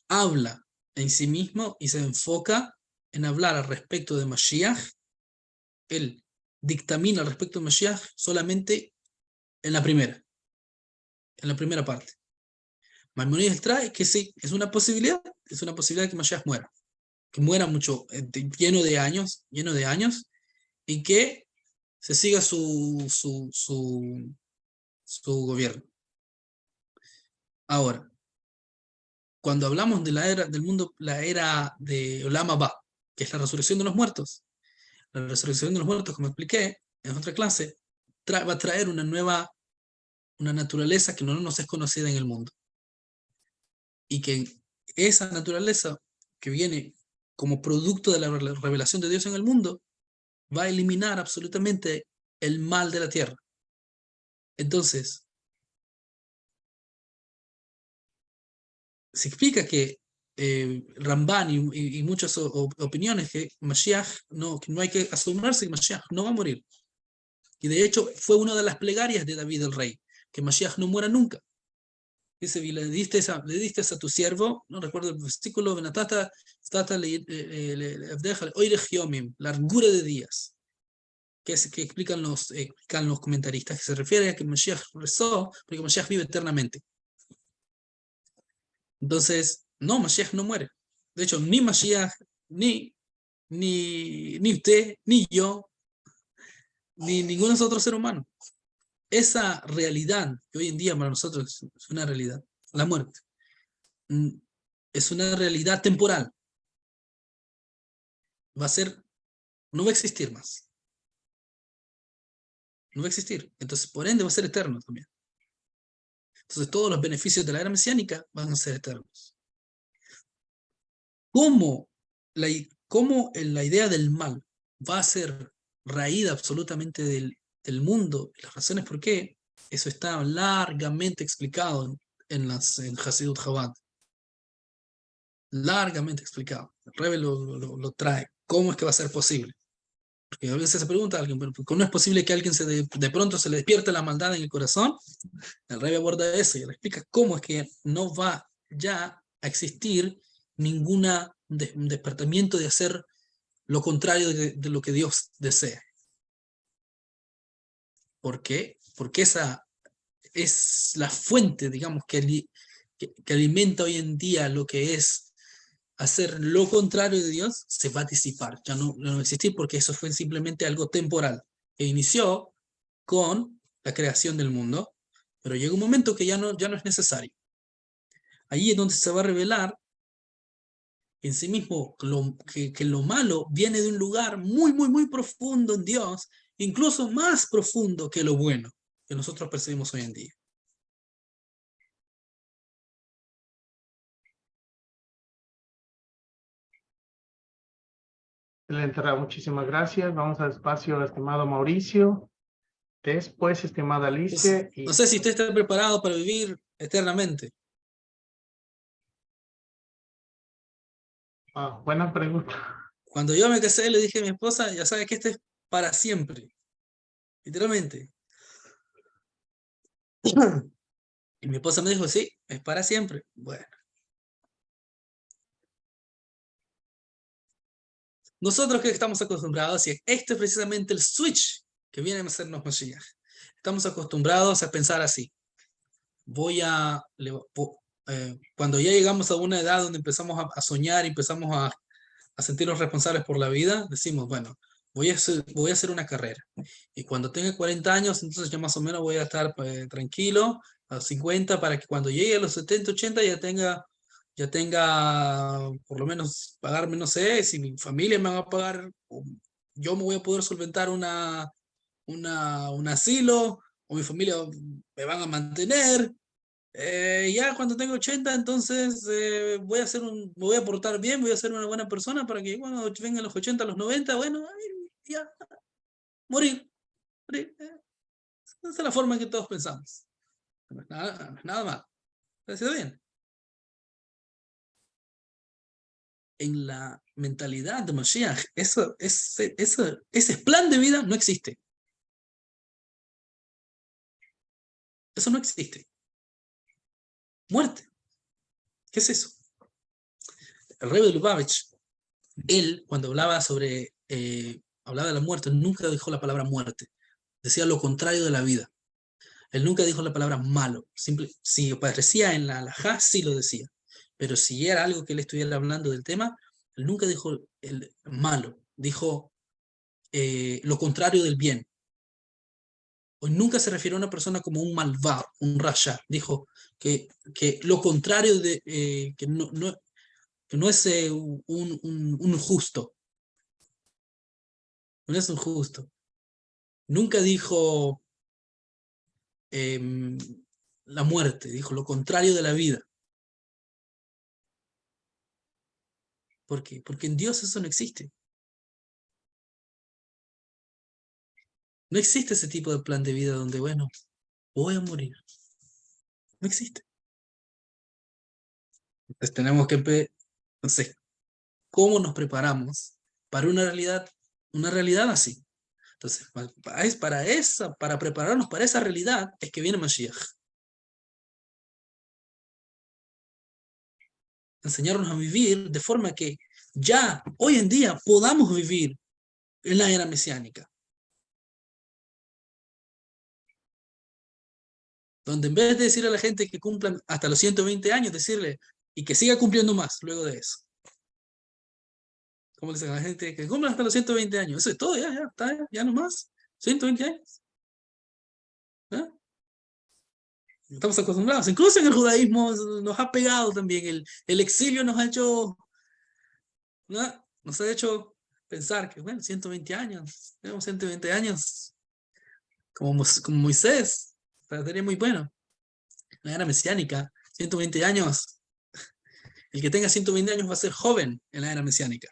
habla en sí mismo y se enfoca en hablar al respecto de Mashiach. Él dictamina al respecto de Mashiach solamente en la primera parte. Maimónides trae que sí, es una posibilidad que Mashiach muera, que muera mucho, lleno de años, y que se siga su gobierno. Ahora, cuando hablamos de la era del mundo, la era de Olam Abba, que es la resurrección de los muertos, la resurrección de los muertos, como expliqué en otra clase, va a traer una naturaleza que no nos es conocida en el mundo. Y que esa naturaleza que viene como producto de la revelación de Dios en el mundo, va a eliminar absolutamente el mal de la tierra. Entonces, se explica que Ramban y muchas opiniones que Mashiach, que no hay que asombrarse que Mashiach no va a morir. Y de hecho fue una de las plegarias de David el rey, que Mashiach no muera nunca. Dice, le diste a tu siervo, no recuerdo el versículo, largura de días, que explican los comentaristas, que se refiere a que Mashiach rezó, porque Mashiach vive eternamente. Entonces, no, Mashiach no muere. De hecho, ni Mashiach, ni usted, ni yo, ni ningún otro ser humano. Esa realidad que hoy en día para nosotros es una realidad, la muerte, es una realidad temporal. No va a existir más. No va a existir. Entonces, por ende, va a ser eterno también. Entonces, todos los beneficios de la era mesiánica van a ser eternos. ¿Cómo la idea del mal va a ser raída absolutamente del mundo? Las razones por qué, eso está largamente explicado en Hasidut Chabad. Largamente explicado. El Rebbe lo trae. ¿Cómo es que va a ser posible? Porque a veces se pregunta a alguien, pero ¿cómo es posible que a alguien de pronto se le despierte la maldad en el corazón? El Rebbe aborda eso y le explica cómo es que no va ya a existir ningún despertamiento de hacer lo contrario de lo que Dios desea. ¿Por qué? Porque esa es la fuente, digamos, que alimenta hoy en día lo que es hacer lo contrario de Dios, se va a disipar, ya no va a existir, porque eso fue simplemente algo temporal, que inició con la creación del mundo, pero llega un momento que ya no es necesario. Ahí es donde se va a revelar en sí mismo, que lo malo viene de un lugar muy, muy, muy profundo en Dios, incluso más profundo que lo bueno que nosotros percibimos hoy en día. Excelente, Ra, muchísimas gracias. Vamos al espacio, estimado Mauricio. Después, estimada Alicia. No Y sé si usted está preparado para vivir eternamente. buena pregunta. Cuando yo me casé, le dije a mi esposa, ya sabes que este es para siempre, literalmente. Y mi esposa me dijo, sí, es para siempre. Bueno, nosotros que estamos acostumbrados, y este es precisamente el switch que viene a hacernos Mashiach. Estamos acostumbrados a pensar así. Cuando ya llegamos a una edad donde empezamos a soñar y empezamos a sentirnos responsables por la vida, decimos, bueno, voy a hacer una carrera. Y cuando tenga 40 años, entonces ya más o menos voy a estar tranquilo, a los 50, para que cuando llegue a los 70, 80 ya tenga por lo menos pagarme, no sé, si mi familia me va a pagar, o yo me voy a poder solventar un asilo, o mi familia me van a mantener. Ya cuando tengo 80, entonces me voy a portar bien, voy a ser una buena persona para que cuando vengan los 80, los 90, bueno, ya, morir. Morir. Esa es la forma en que todos pensamos. No es nada mal. ¿Ha sido bien? En la mentalidad de Mashiach, ese plan de vida no existe. Eso no existe. Muerte. ¿Qué es eso? El Rebbe de Lubavitch, él, cuando hablaba de la muerte, nunca dijo la palabra muerte. Decía lo contrario de la vida. Él nunca dijo la palabra malo. Si aparecía en la halajá, sí lo decía. Pero si era algo que él estuviera hablando del tema, él nunca dijo el malo. Dijo lo contrario del bien. O nunca se refirió a una persona como un malvado, un rasha. Dijo que lo contrario de que no es un justo. No es un justo. Nunca dijo la muerte, dijo lo contrario de la vida. ¿Por qué? Porque en Dios eso no existe. No existe ese tipo de plan de vida donde, bueno, voy a morir. No existe. Entonces tenemos que, no sé, ¿cómo nos preparamos para una realidad así? Entonces, para prepararnos para esa realidad es que viene Mashiach. Enseñarnos a vivir de forma que ya hoy en día podamos vivir en la era mesiánica. Donde en vez de decir a la gente que cumplan hasta los 120 años, decirle y que siga cumpliendo más luego de eso. ¿Cómo le dicen a la gente que cumplan hasta los 120 años? Eso es todo, ya está, ya no más. 120 años. ¿Ya? Estamos acostumbrados. Incluso en el judaísmo nos ha pegado también. El exilio nos ha hecho, ¿no? Nos ha hecho pensar que, bueno, 120 años, tenemos 120 años, como Moisés, sería muy bueno. La era mesiánica, 120 años. El que tenga 120 años va a ser joven en la era mesiánica.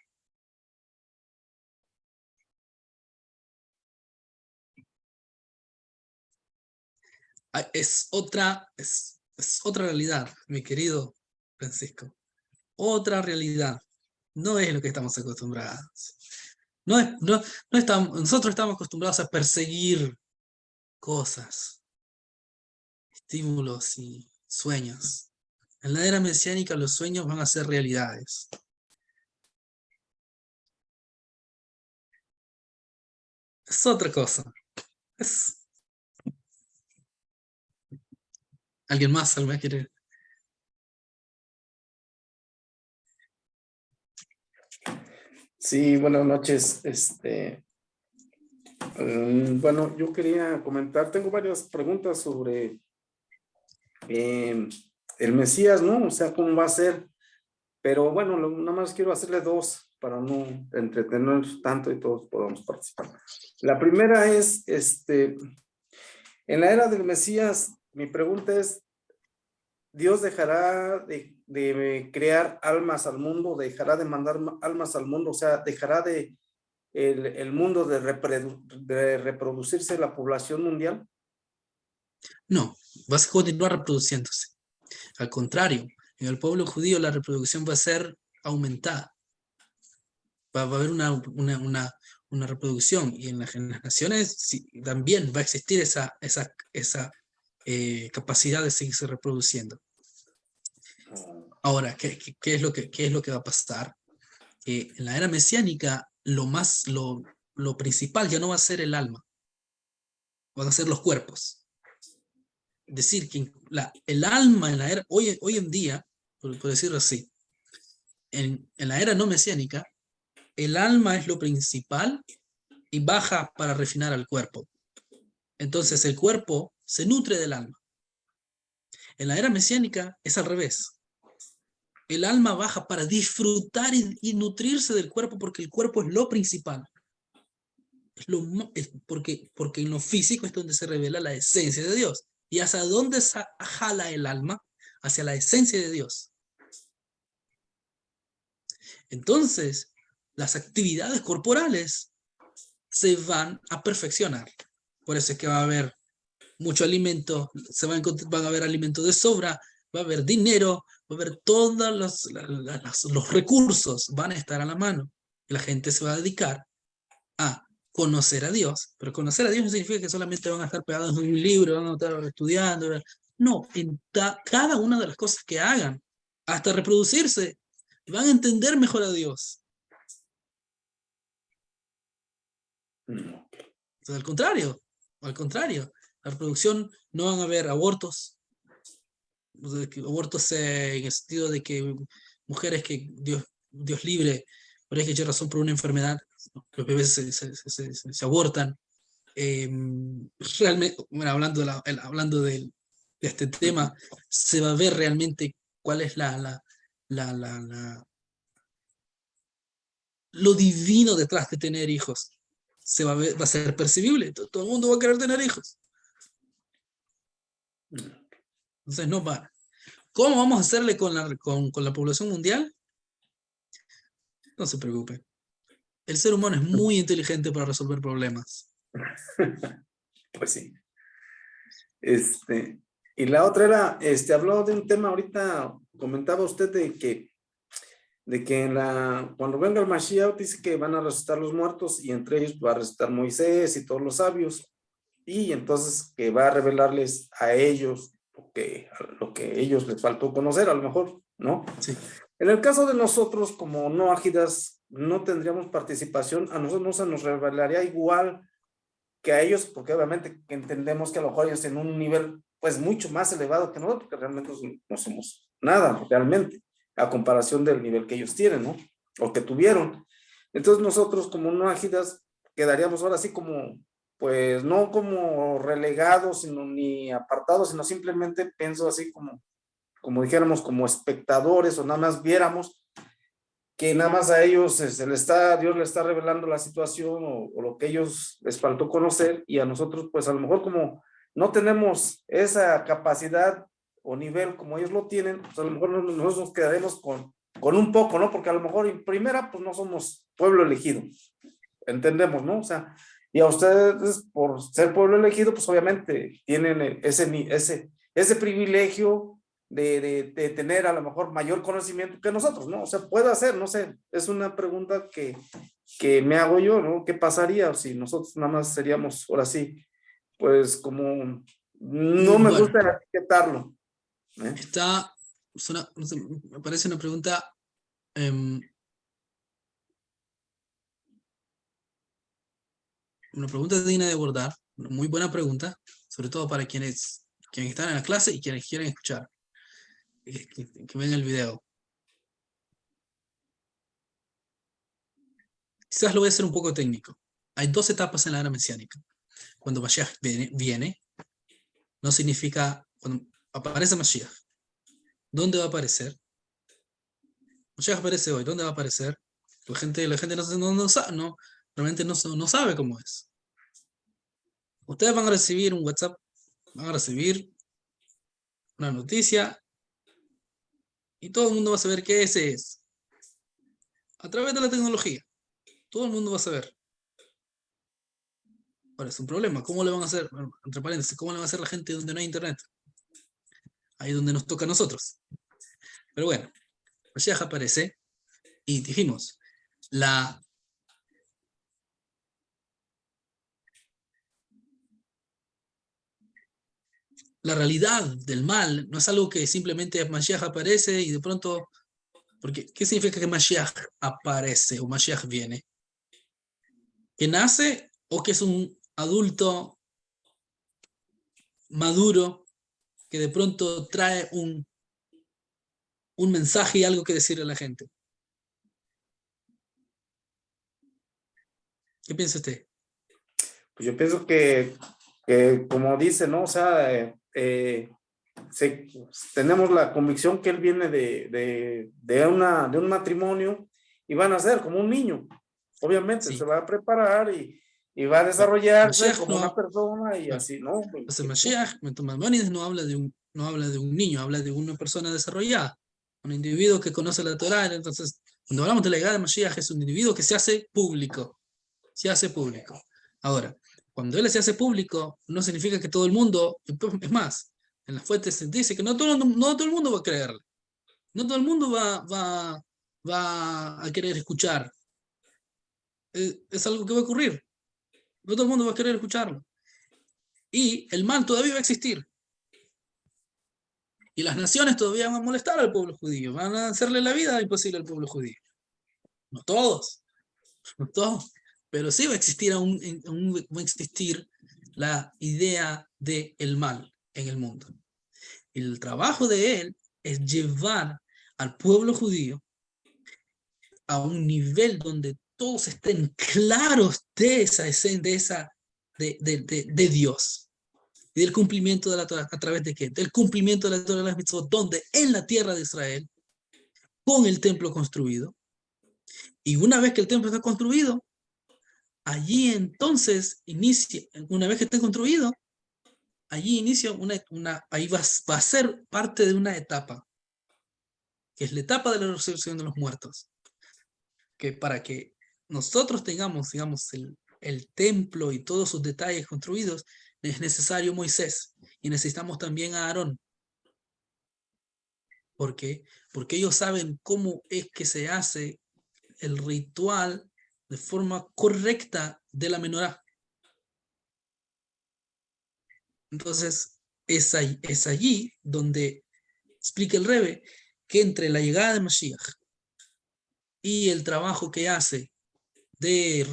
Es otra realidad, mi querido Francisco. Otra realidad. No es lo que estamos acostumbrados. Nosotros estamos acostumbrados a perseguir cosas, estímulos y sueños. En la era mesiánica los sueños van a ser realidades. Es otra cosa. ¿Alguien más quiere? Sí, buenas noches. Bueno, yo quería comentar, tengo varias preguntas sobre el Mesías, ¿no? O sea, ¿cómo va a ser? Pero bueno, nada más quiero hacerle dos para no entretenernos tanto y todos podamos participar. La primera es, en la era del Mesías, mi pregunta es, ¿Dios dejará de crear almas al mundo? ¿Dejará de mandar almas al mundo? O sea, ¿dejará el mundo de reproducirse la población mundial? No, vas a continuar reproduciéndose. Al contrario, en el pueblo judío la reproducción va a ser aumentada. Va a haber una reproducción, y en las naciones sí, también va a existir esa capacidad de seguirse reproduciendo. Ahora, ¿qué es lo que va a pasar? En la era mesiánica, lo principal ya no va a ser el alma, van a ser los cuerpos. Es decir, que el alma en la era, hoy en día, por decirlo así, en la era no mesiánica, el alma es lo principal y baja para refinar al cuerpo. Entonces el cuerpo se nutre del alma. En la era mesiánica es al revés. El alma baja para disfrutar y nutrirse del cuerpo, porque el cuerpo es lo principal. Porque en lo físico es donde se revela la esencia de Dios. ¿Y hacia dónde jala el alma? Hacia la esencia de Dios. Entonces, las actividades corporales se van a perfeccionar. Por eso es que va a haber mucho alimento, van a haber alimento de sobra, va a haber dinero, va a haber todos los recursos, van a estar a la mano. La gente se va a dedicar a conocer a Dios, pero conocer a Dios no significa que solamente van a estar pegados en un libro, van a estar estudiando. No, en cada una de las cosas que hagan, hasta reproducirse, van a entender mejor a Dios. Entonces, al contrario, la reproducción, no van a haber abortos, abortos en el sentido de que mujeres que Dios libre, por esa razón, por una enfermedad, los bebés se abortan. Realmente, bueno, hablando de este tema, se va a ver realmente cuál es lo divino detrás de tener hijos. Va a ser percibible, todo el mundo va a querer tener hijos. Entonces no para. ¿Cómo vamos a hacerle con la población mundial? No se preocupe. El ser humano es muy inteligente para resolver problemas. Pues sí. Y la otra era, habló de un tema ahorita, comentaba usted de que cuando venga el Mashiach dice que van a resucitar los muertos, y entre ellos va a resucitar Moisés y todos los sabios, y entonces que va a revelarles a ellos lo que ellos les faltó conocer, a lo mejor, ¿no? Sí. En el caso de nosotros, como no ágidas, no tendríamos participación, a nosotros no se nos revelaría igual que a ellos, porque obviamente entendemos que a lo mejor ellos en un nivel pues mucho más elevado que nosotros, porque realmente no somos nada, realmente, a comparación del nivel que ellos tienen, ¿no? O que tuvieron. Entonces nosotros como no ágidas quedaríamos ahora así como, pues no como relegados, sino ni apartados, sino simplemente pienso así como dijéramos, como espectadores, o nada más viéramos que nada más a ellos Dios le está revelando la situación, o lo que ellos les faltó conocer, y a nosotros pues a lo mejor como no tenemos esa capacidad o nivel como ellos lo tienen, pues a lo mejor nosotros nos quedaremos con un poco, ¿no? Porque a lo mejor en primera pues no somos pueblo elegido, entendemos, ¿no? O sea, y a ustedes por ser pueblo elegido pues obviamente tienen ese privilegio de tener a lo mejor mayor conocimiento que nosotros, ¿no? O sea, puede ser, no sé, es una pregunta que me hago yo, ¿no? ¿Qué pasaría si nosotros nada más seríamos, ahora sí, pues como, no me gusta etiquetarlo? Me parece una pregunta digna de abordar, una muy buena pregunta, sobre todo para quienes están en la clase y quienes quieren escuchar. Que ven el video. Quizás lo voy a hacer un poco técnico. Hay dos etapas en la era mesiánica. Cuando Mashiach viene, no significa cuando aparece Mashiach. ¿Dónde va a aparecer? Mashiach aparece hoy. ¿Dónde va a aparecer? La gente realmente no sabe cómo es. Ustedes van a recibir un WhatsApp, van a recibir una noticia y todo el mundo va a saber qué ese es. A través de la tecnología. Todo el mundo va a saber. Ahora es un problema. ¿Cómo le van a hacer? Bueno, entre paréntesis, ¿cómo le va a hacer la gente donde no hay internet? Ahí es donde nos toca a nosotros. Pero bueno, Mashiach aparece y dijimos, la realidad del mal no es algo que simplemente Mashiach aparece y de pronto, porque ¿qué significa que Mashiach aparece o Mashiach viene? ¿Que nace o que es un adulto maduro que de pronto trae un mensaje y algo que decirle a la gente? ¿Qué piensa usted? Pues yo pienso que como dice, ¿no? O sea, tenemos la convicción que él viene de un matrimonio y van a ser como un niño. Obviamente, Sí. se va a preparar y va a desarrollarse Mashiach como no, una persona y bueno, así, ¿no? entonces Mashiach, Maimónides no habla de un niño, habla de una persona desarrollada, un individuo que conoce la Torá. Entonces, cuando hablamos de la llegada de Mashiach, es un individuo que se hace público. Se hace público. Ahora, cuando él se hace público, no significa que todo el mundo, es más, en las fuentes se dice que no todo el mundo va a creerle. No todo el mundo va a querer escuchar. Es algo que va a ocurrir. No todo el mundo va a querer escucharlo. Y el mal todavía va a existir. Y las naciones todavía van a molestar al pueblo judío. Van a hacerle la vida imposible al pueblo judío. No todos. No todos. Pero sí va a existir va a existir la idea del mal en el mundo. Y el trabajo de él es llevar al pueblo judío a un nivel donde todos estén claros de esa esencia, de Dios y del cumplimiento de la Torah. ¿A través de qué? Del cumplimiento de la Torah de las mitzvot, donde en la tierra de Israel, con el templo construido, y una vez que el templo está construido, allí entonces inicia, una vez que esté construido, allí inicia ahí va a ser parte de una etapa, que es la etapa de la resurrección de los muertos, que para que nosotros tengamos, digamos, el templo y todos sus detalles construidos, es necesario Moisés, y necesitamos también a Aarón. ¿Por qué? Porque ellos saben cómo es que se hace el ritual de forma correcta de la menorá. Entonces, es allí donde explica el Rebbe que entre la llegada de Mashiach y el trabajo que hace de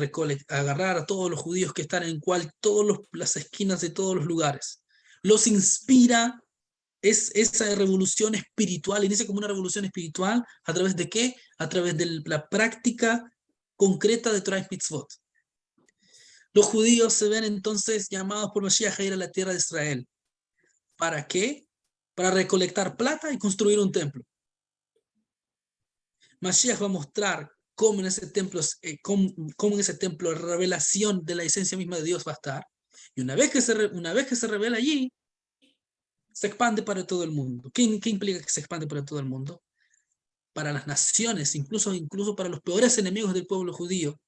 agarrar a todos los judíos que están en todas las esquinas de todos los lugares, los inspira, es esa revolución espiritual, inicia como una revolución espiritual, ¿a través de qué? A través de la práctica concreta de Torah y Mitzvot. Los judíos se ven entonces llamados por Mashiach a ir a la tierra de Israel. ¿Para qué? Para recolectar plata y construir un templo. Mashiach va a mostrar cómo en ese templo, la revelación de la esencia misma de Dios va a estar. Y una vez que se revela allí, se expande para todo el mundo. ¿Qué implica que se expande para todo el mundo? Para las naciones, incluso para los peores enemigos del pueblo judío,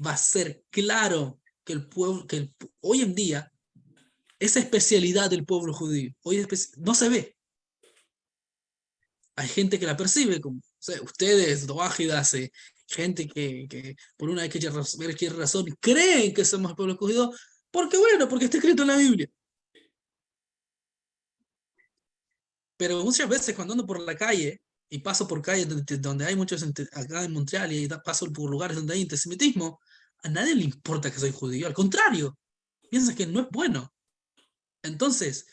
va a ser claro que hoy en día esa especialidad del pueblo judío no se ve. Hay gente que la percibe, como ustedes, doágidas, gente que por una X razón creen que somos el pueblo escogido, porque está escrito en la Biblia. Pero muchas veces cuando ando por la calle y paso por calles donde hay muchos, acá en Montreal, y paso por lugares donde hay antisemitismo, a nadie le importa que soy judío, al contrario, piensa que no es bueno. Entonces,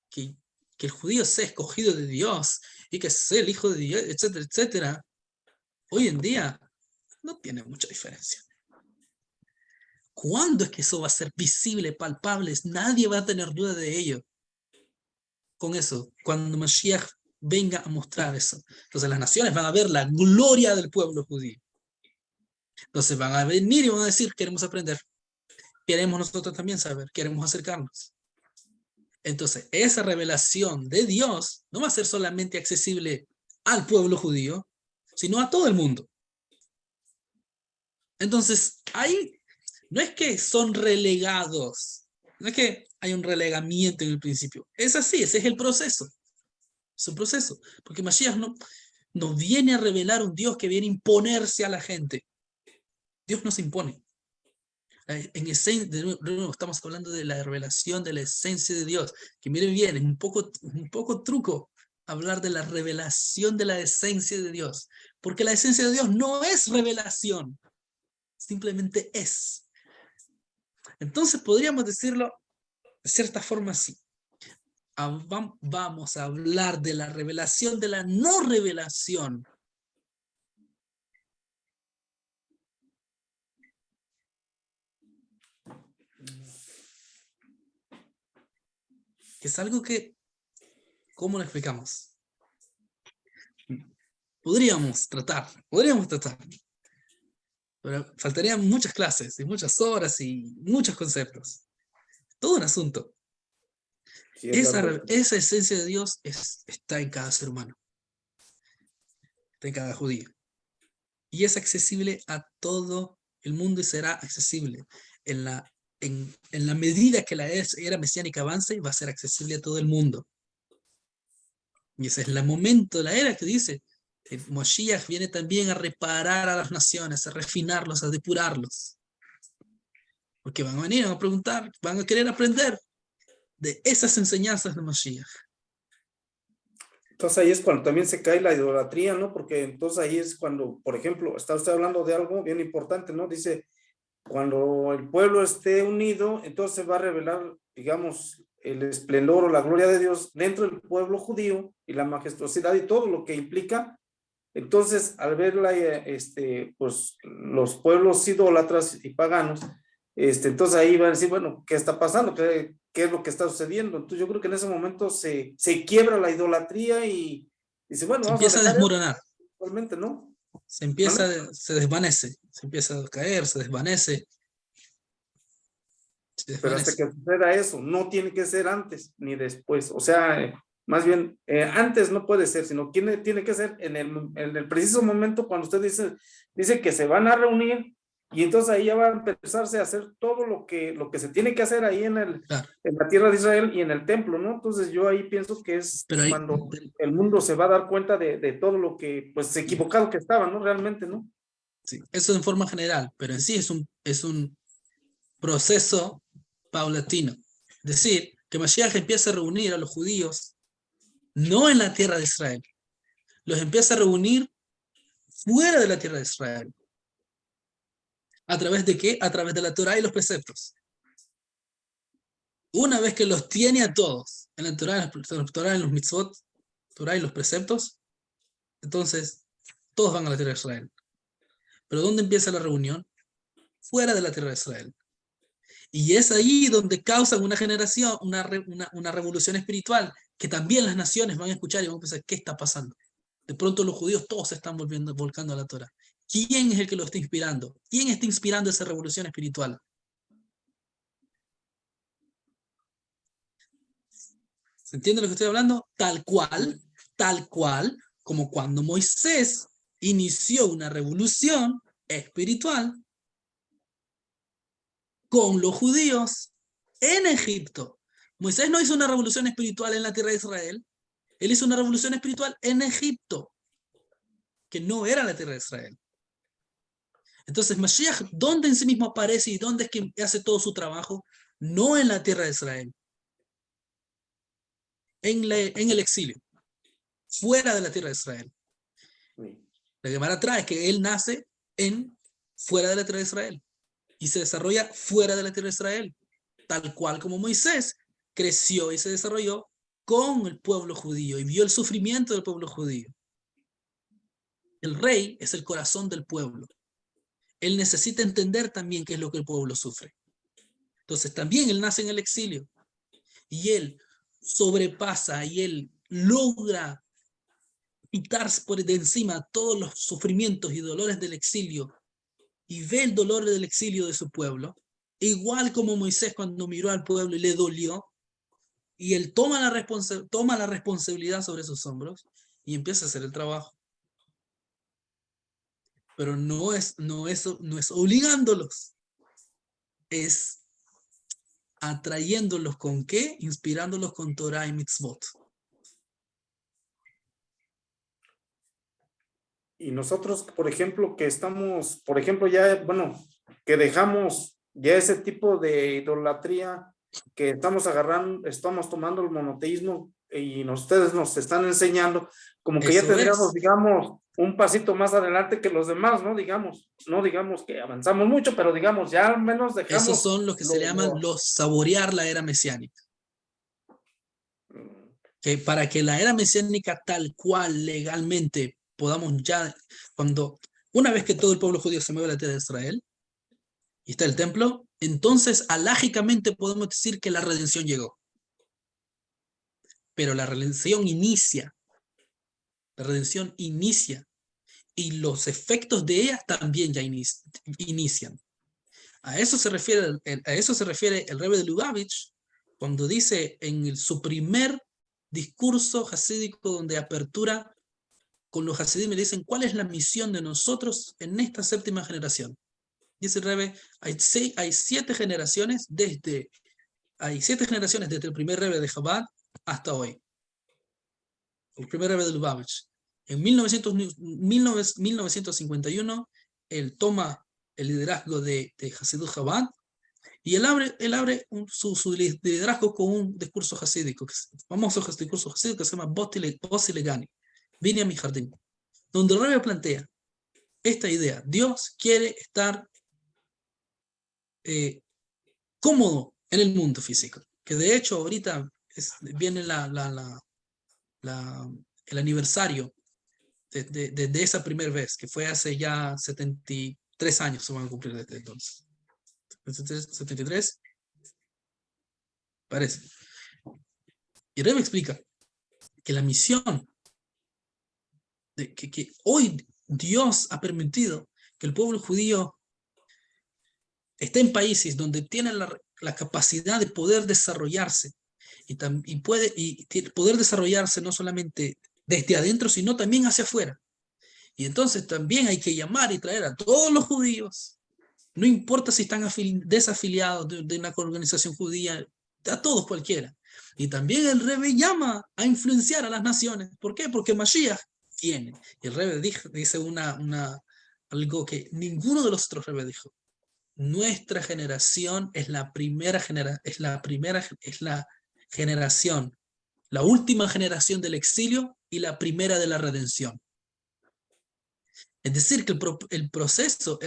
que el judío sea escogido de Dios y que sea el hijo de Dios, etcétera, etcétera, hoy en día no tiene mucha diferencia. ¿Cuándo es que eso va a ser visible, palpable? Nadie va a tener duda de ello. Con eso, cuando Mashiach venga a mostrar eso. Entonces las naciones van a ver la gloria del pueblo judío. Entonces van a venir y van a decir, queremos aprender. Queremos nosotros también saber, queremos acercarnos. Entonces, esa revelación de Dios no va a ser solamente accesible al pueblo judío, sino a todo el mundo. Entonces, ahí no es que son relegados, no es que hay un relegamiento en el principio. Es así, ese es el proceso. Es un proceso, porque Mashiach no viene a revelar un Dios que viene a imponerse a la gente. Dios no se impone. En esencia, de nuevo, estamos hablando de la revelación de la esencia de Dios, que miren bien, es un poco truco hablar de la revelación de la esencia de Dios, porque la esencia de Dios no es revelación, simplemente es. Entonces podríamos decirlo de cierta forma así. Vamos a hablar de la revelación de la no revelación. Que es algo que, ¿cómo lo explicamos? Podríamos tratar, pero faltarían muchas clases y muchas horas y muchos conceptos. Todo un asunto. Sí, es largo. Esa esencia de Dios está en cada ser humano, está en cada judío. Y es accesible a todo el mundo y será accesible en la medida que la era mesiánica avance, va a ser accesible a todo el mundo. Y ese es el momento de la era que dice, el Moshiach viene también a reparar a las naciones, a refinarlos, a depurarlos. Porque van a venir, van a preguntar, van a querer aprender de esas enseñanzas de Moshiach. Entonces ahí es cuando también se cae la idolatría, ¿no? Porque entonces ahí es cuando, por ejemplo, está usted hablando de algo bien importante, ¿no? Dice, cuando el pueblo esté unido, entonces va a revelar, digamos, el esplendor o la gloria de Dios dentro del pueblo judío y la majestuosidad y todo lo que implica. Entonces, al ver pues, los pueblos idólatras y paganos, entonces ahí van a decir, bueno, ¿qué está pasando? ¿Qué es lo que está sucediendo? Entonces yo creo que en ese momento se quiebra la idolatría y dice, bueno, Se vamos empieza a desmoronar. Actualmente, ¿no? Se desvanece, se empieza a caer, se desvanece. Pero hasta que suceda eso, no tiene que ser antes ni después. O sea, más bien, antes no puede ser, sino tiene que ser en el preciso momento cuando usted dice que se van a reunir y entonces ahí ya va a empezarse a hacer todo lo que se tiene que hacer ahí en la tierra de Israel y en el templo, ¿no? Entonces yo ahí pienso que es cuando el mundo se va a dar cuenta de todo lo que, pues, equivocado que estaba, ¿no? Realmente, ¿no? Sí, eso en forma general, pero en sí es un proceso paulatino. Es decir, que Mashiach empieza a reunir a los judíos no en la tierra de Israel, los empieza a reunir fuera de la tierra de Israel. ¿A través de qué? A través de la Torah y los preceptos. Una vez que los tiene a todos, en la Torah, en los mitzvot, Torah y los preceptos, entonces todos van a la tierra de Israel. Pero ¿dónde empieza la reunión? Fuera de la tierra de Israel. Y es ahí donde causan una generación, una revolución espiritual, que también las naciones van a escuchar y van a pensar, ¿qué está pasando? De pronto los judíos todos se están volcando a la Torah. ¿Quién es el que lo está inspirando? ¿Quién está inspirando esa revolución espiritual? ¿Se entiende lo que estoy hablando? Tal cual, como cuando Moisés inició una revolución espiritual con los judíos en Egipto. Moisés no hizo una revolución espiritual en la tierra de Israel, él hizo una revolución espiritual en Egipto, que no era la tierra de Israel. Entonces, Mashiach, ¿dónde en sí mismo aparece y dónde es que hace todo su trabajo? No en la tierra de Israel, en el exilio, fuera de la tierra de Israel. La Gemara trae que él nace fuera de la tierra de Israel y se desarrolla fuera de la tierra de Israel, tal cual como Moisés creció y se desarrolló con el pueblo judío y vio el sufrimiento del pueblo judío. El rey es el corazón del pueblo. Él necesita entender también qué es lo que el pueblo sufre. Entonces también él nace en el exilio y él sobrepasa y él logra quitarse por de encima todos los sufrimientos y dolores del exilio y ve el dolor del exilio de su pueblo, igual como Moisés cuando miró al pueblo y le dolió, y él toma la responsabilidad sobre sus hombros y empieza a hacer el trabajo. Pero no es obligándolos, es atrayéndolos ¿con qué? Inspirándolos con Torah y Mitzvot. Y nosotros, por ejemplo, que estamos, por ejemplo, ya, bueno, que dejamos ya ese tipo de idolatría, que estamos agarrando, estamos tomando el monoteísmo y ustedes nos están enseñando, como que ya Eso tendríamos, es. digamos, un pasito más adelante que los demás, ¿no? No digamos que avanzamos mucho, pero digamos, ya al menos dejamos. Esos son los que se le llaman los saborear la era mesiánica. Que para que la era mesiánica tal cual legalmente podamos ya, una vez que todo el pueblo judío se mueve a la tierra de Israel y está el templo, entonces alágicamente podemos decir que la redención llegó. Pero la redención inicia y los efectos de ella también ya inician. A eso se refiere el Rebbe de Lubavitch cuando dice en su primer discurso hasídico donde apertura con los hasidim me dicen cuál es la misión de nosotros en esta séptima generación. Dice el Rebbe, hay 7 generaciones desde el primer Rebbe de Chabad hasta hoy. El primer Rebbe de Lubavitch. En 1951, él toma el liderazgo de Hasidut Chabad y él abre su liderazgo con un discurso hasídico, famoso discurso hasídico que se llama Bossi Legani, vine a mi jardín, donde el Rebbe plantea esta idea: Dios quiere estar cómodo en el mundo físico, que de hecho ahorita viene el aniversario de esa primera vez, que fue hace ya 73 años se van a cumplir desde entonces. 73, parece. Y Rebbe explica que la misión que hoy Dios ha permitido que el pueblo judío esté en países donde tiene la capacidad de poder desarrollarse y poder desarrollarse no solamente desde adentro, sino también hacia afuera. Y entonces también hay que llamar y traer a todos los judíos, no importa si están desafiliados de una organización judía, a todos cualquiera. Y también el Rebbe llama a influenciar a las naciones. ¿Por qué? Porque Mashiach viene. Y el Rebbe dice algo que ninguno de los otros Rebbe dijo. Nuestra generación es la generación, la última generación del exilio y la primera de la redención. Es decir, que el proceso,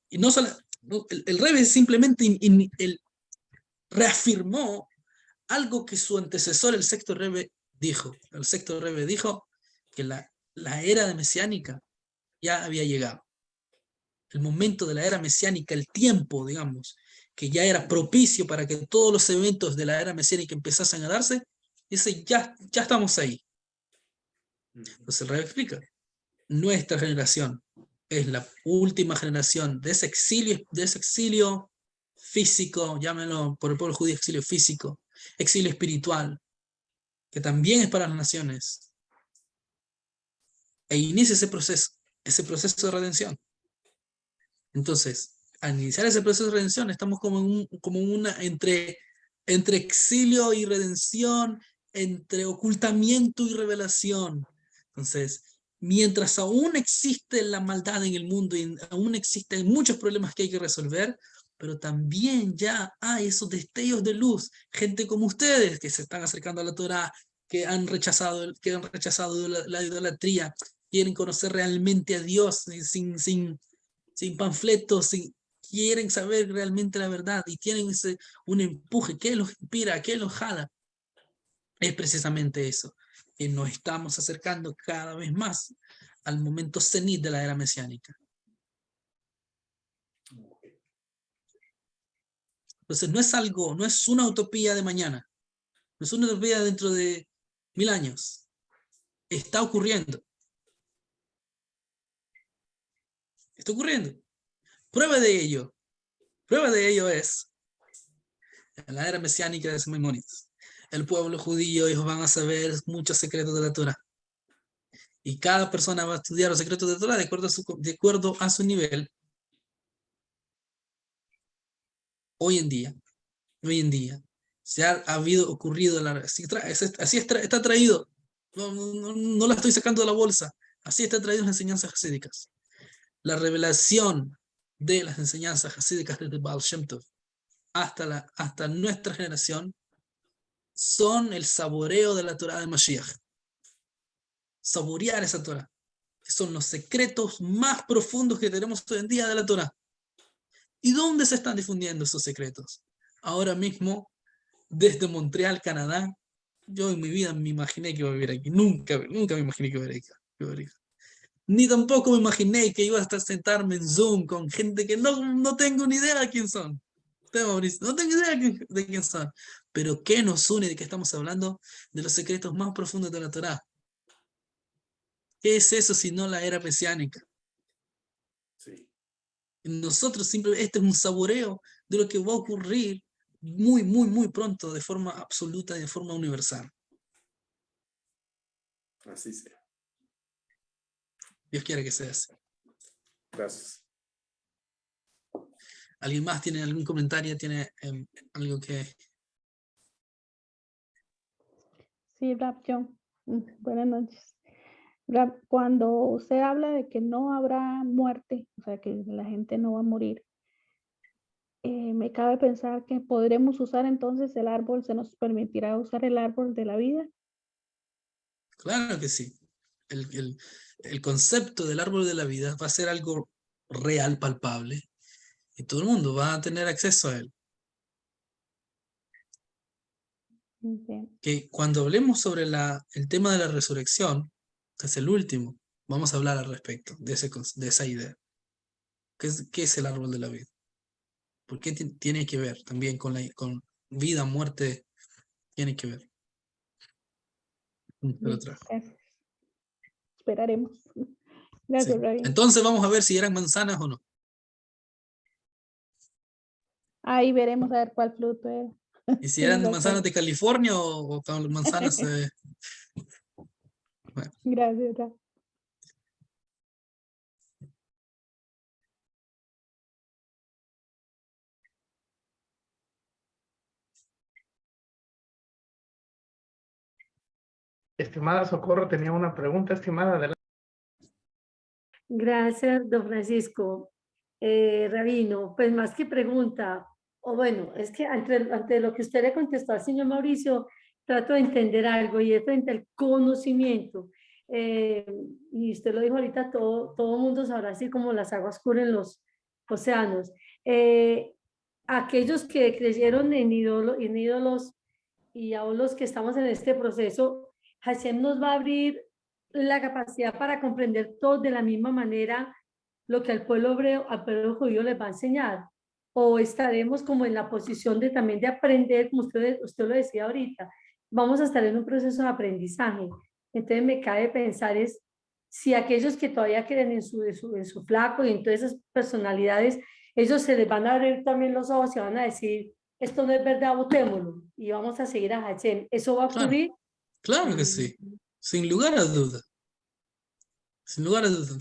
y no solo, el Rebbe simplemente reafirmó algo que su antecesor, el sexto Rebbe, dijo. El sexto Rebbe dijo que la era mesiánica ya había llegado. El momento de la era mesiánica, el tiempo, digamos, que ya era propicio para que todos los eventos de la era mesiánica empezasen a darse, dice, ya estamos ahí. Entonces el Rebbe explica, nuestra generación es la última generación de ese exilio físico, llámenlo por el pueblo judío exilio físico, exilio espiritual, que también es para las naciones. E inicia ese proceso de redención. Entonces, al iniciar ese proceso de redención, estamos como una entre exilio y redención, entre ocultamiento y revelación. Entonces, mientras aún existe la maldad en el mundo y aún existen muchos problemas que hay que resolver, pero también ya hay esos destellos de luz, gente como ustedes que se están acercando a la Torá, que han rechazado la idolatría, quieren conocer realmente a Dios sin panfletos, quieren saber realmente la verdad y tienen un empuje. ¿Qué los inspira? ¿Qué los jala? Es precisamente eso, que nos estamos acercando cada vez más al momento cenit de la era mesiánica. Entonces no es una utopía de mañana, no es una utopía dentro de 1000 años. Está ocurriendo. Está ocurriendo. Prueba de ello es, en la era mesiánica de Maimónides, el pueblo judío, ellos van a saber muchos secretos de la Torá. Y cada persona va a estudiar los secretos de la Torá de acuerdo a su nivel. Hoy en día, está traído. No la estoy sacando de la bolsa. Así está traído las enseñanzas hasídicas. La revelación de las enseñanzas hasídicas desde Baal Shem Tov hasta nuestra generación son el saboreo de la Torá de Mashiach. Saborear esa Torá. Son los secretos más profundos que tenemos hoy en día de la Torá. ¿Y dónde se están difundiendo esos secretos? Ahora mismo, desde Montreal, Canadá, yo en mi vida me imaginé que iba a vivir aquí. Nunca me imaginé que iba a vivir aquí. Ni tampoco me imaginé que iba a estar sentarme en Zoom con gente que no tengo ni idea de quién son. Mauricio, no tengo idea de quién son. Pero ¿qué nos une? ¿De qué estamos hablando? De los secretos más profundos de la Torá. ¿Qué es eso si no la era mesiánica? Sí. Nosotros simplemente, este es un saboreo de lo que va a ocurrir muy, muy, muy pronto, de forma absoluta y de forma universal. Así sea. Dios quiera que sea así. Gracias. ¿Alguien más tiene algún comentario? ¿Tiene algo que...? Sí, Rab, John. Buenas noches. Rab, cuando usted habla de que no habrá muerte, o sea, que la gente no va a morir, me cabe pensar que podremos usar entonces el árbol, se nos permitirá usar el árbol de la vida. Claro que sí. El concepto del árbol de la vida va a ser algo real, palpable, y todo el mundo va a tener acceso a él. Bien. Que cuando hablemos sobre el tema de la resurrección, que es el último, vamos a hablar al respecto de esa idea. ¿Qué es el árbol de la vida? ¿Por qué tiene que ver también con vida, muerte? Tiene que ver. Bien, gracias. Esperaremos. Gracias, Sí. Rabbi. Entonces vamos a ver si eran manzanas o no. Ahí veremos a ver cuál fruto era. Y si Tienes eran razón. manzanas de California o manzanas... bueno. Gracias, Rab. Estimada Socorro, tenía una pregunta, estimada. Adelante. Gracias, don Francisco. Rabino, pues más que pregunta, o bueno, es que ante lo que usted le contestó al señor Mauricio, trato de entender algo y es frente al conocimiento. Y usted lo dijo ahorita, todo mundo sabrá así como las aguas cubren los océanos. Aquellos que creyeron en ídolos y aún los que estamos en este proceso, Hashem nos va a abrir la capacidad para comprender todo de la misma manera lo que al pueblo hebreo, al pueblo judío les va a enseñar, o estaremos como en la posición de también de aprender, como usted lo decía ahorita, vamos a estar en un proceso de aprendizaje. Entonces me cabe pensar es si aquellos que todavía creen en su flaco y en todas esas personalidades, ellos se les van a abrir también los ojos y van a decir, esto no es verdad, votémoslo y vamos a seguir a Hashem. ¿Eso va a ocurrir? Claro que sí, sin lugar a dudas. Sin lugar a dudas,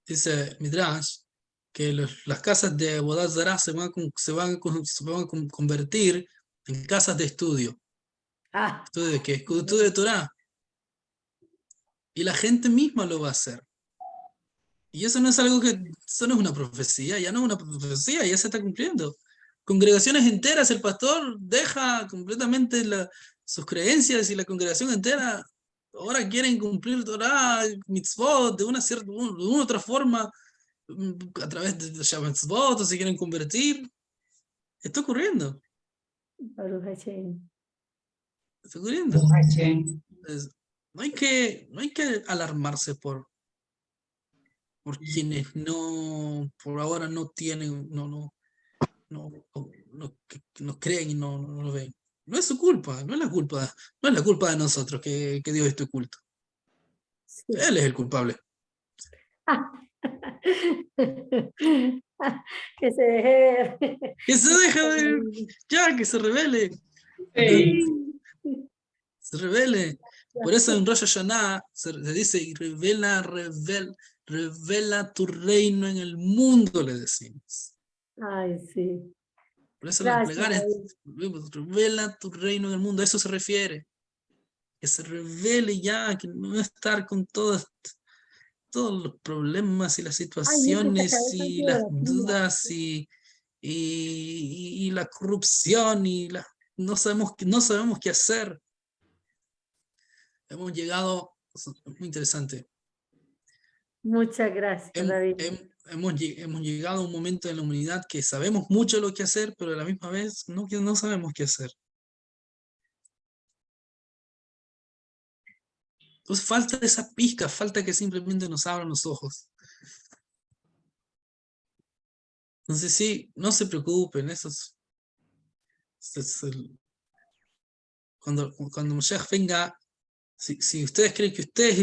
dice Midrash que las casas de Avodat Zarah se van a convertir en casas de estudio. ¿Estudio de qué? Estudio de Torah. Y la gente misma lo va a hacer. Y eso no es eso no es una profecía, ya no es una profecía, ya se está cumpliendo. Congregaciones enteras, el pastor deja completamente sus creencias y la congregación entera ahora quieren cumplir Torah, mitzvot, de una otra forma, a través de Shabbat mitzvot, o se quieren convertir. Está ocurriendo. Está ocurriendo. Entonces, no hay que alarmarse por quienes por ahora no tienen, no creen y no lo ven. No es su culpa, no es la culpa de nosotros que Dios esté oculto. Sí. Él es el culpable. Que se deje ver. Que se deje de... Ya, que se revele. Sí. Se revele. Por eso en Rosh Hashanah se dice, y revela tu reino en el mundo, le decimos. Ay, sí. Por eso las Gracias. plegarias, revela tu reino en el mundo, a eso se refiere. Que se revele ya, que no estar con todos los problemas y las Ay, no, que se situaciones acabe esa y las idiografía. dudas y la corrupción y no sabemos qué hacer. Hemos llegado, es muy interesante, Muchas gracias, David. hemos llegado a un momento en la humanidad que sabemos mucho lo que hacer, pero a la misma vez no sabemos qué hacer. Entonces falta esa pizca, falta que simplemente nos abran los ojos. Entonces sí, no se preocupen, cuando Mashiach venga, si ustedes creen que ustedes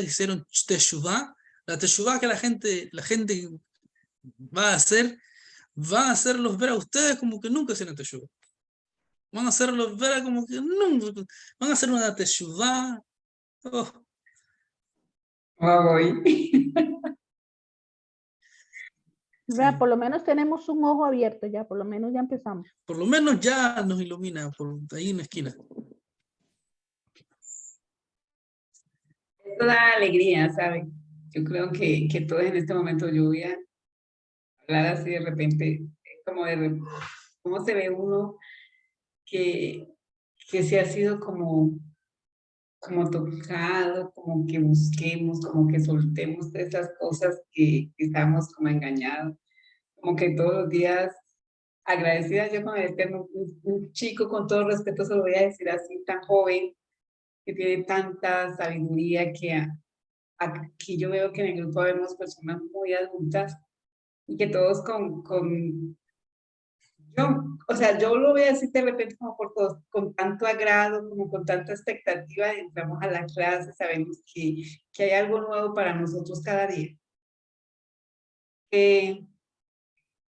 hicieron teshuvá, la teshuvá que la gente va a hacerlos ver a ustedes como que nunca hicieron teshuvá. Van a hacerlos ver como que nunca, van a hacer una teshuvá. Oh, Voy. Rab, sí. por lo menos tenemos un ojo abierto ya, por lo menos ya empezamos. Por lo menos ya nos ilumina por ahí en la esquina. Esto da alegría, ¿sabe? Yo creo que todos en este momento yo voy a hablar así de repente, como cómo se ve uno que se ha sido como tocado, como que busquemos, como que soltemos todas esas cosas que estamos como engañados, como que todos los días agradecida yo con el Eterno, un chico, con todo respeto se lo voy a decir así, tan joven, que tiene tanta sabiduría, que aquí yo veo que en el grupo vemos personas muy adultas y que todos o sea, yo lo veo así de repente como por todos, con tanto agrado, como con tanta expectativa, entramos a la clase, sabemos que hay algo nuevo para nosotros cada día.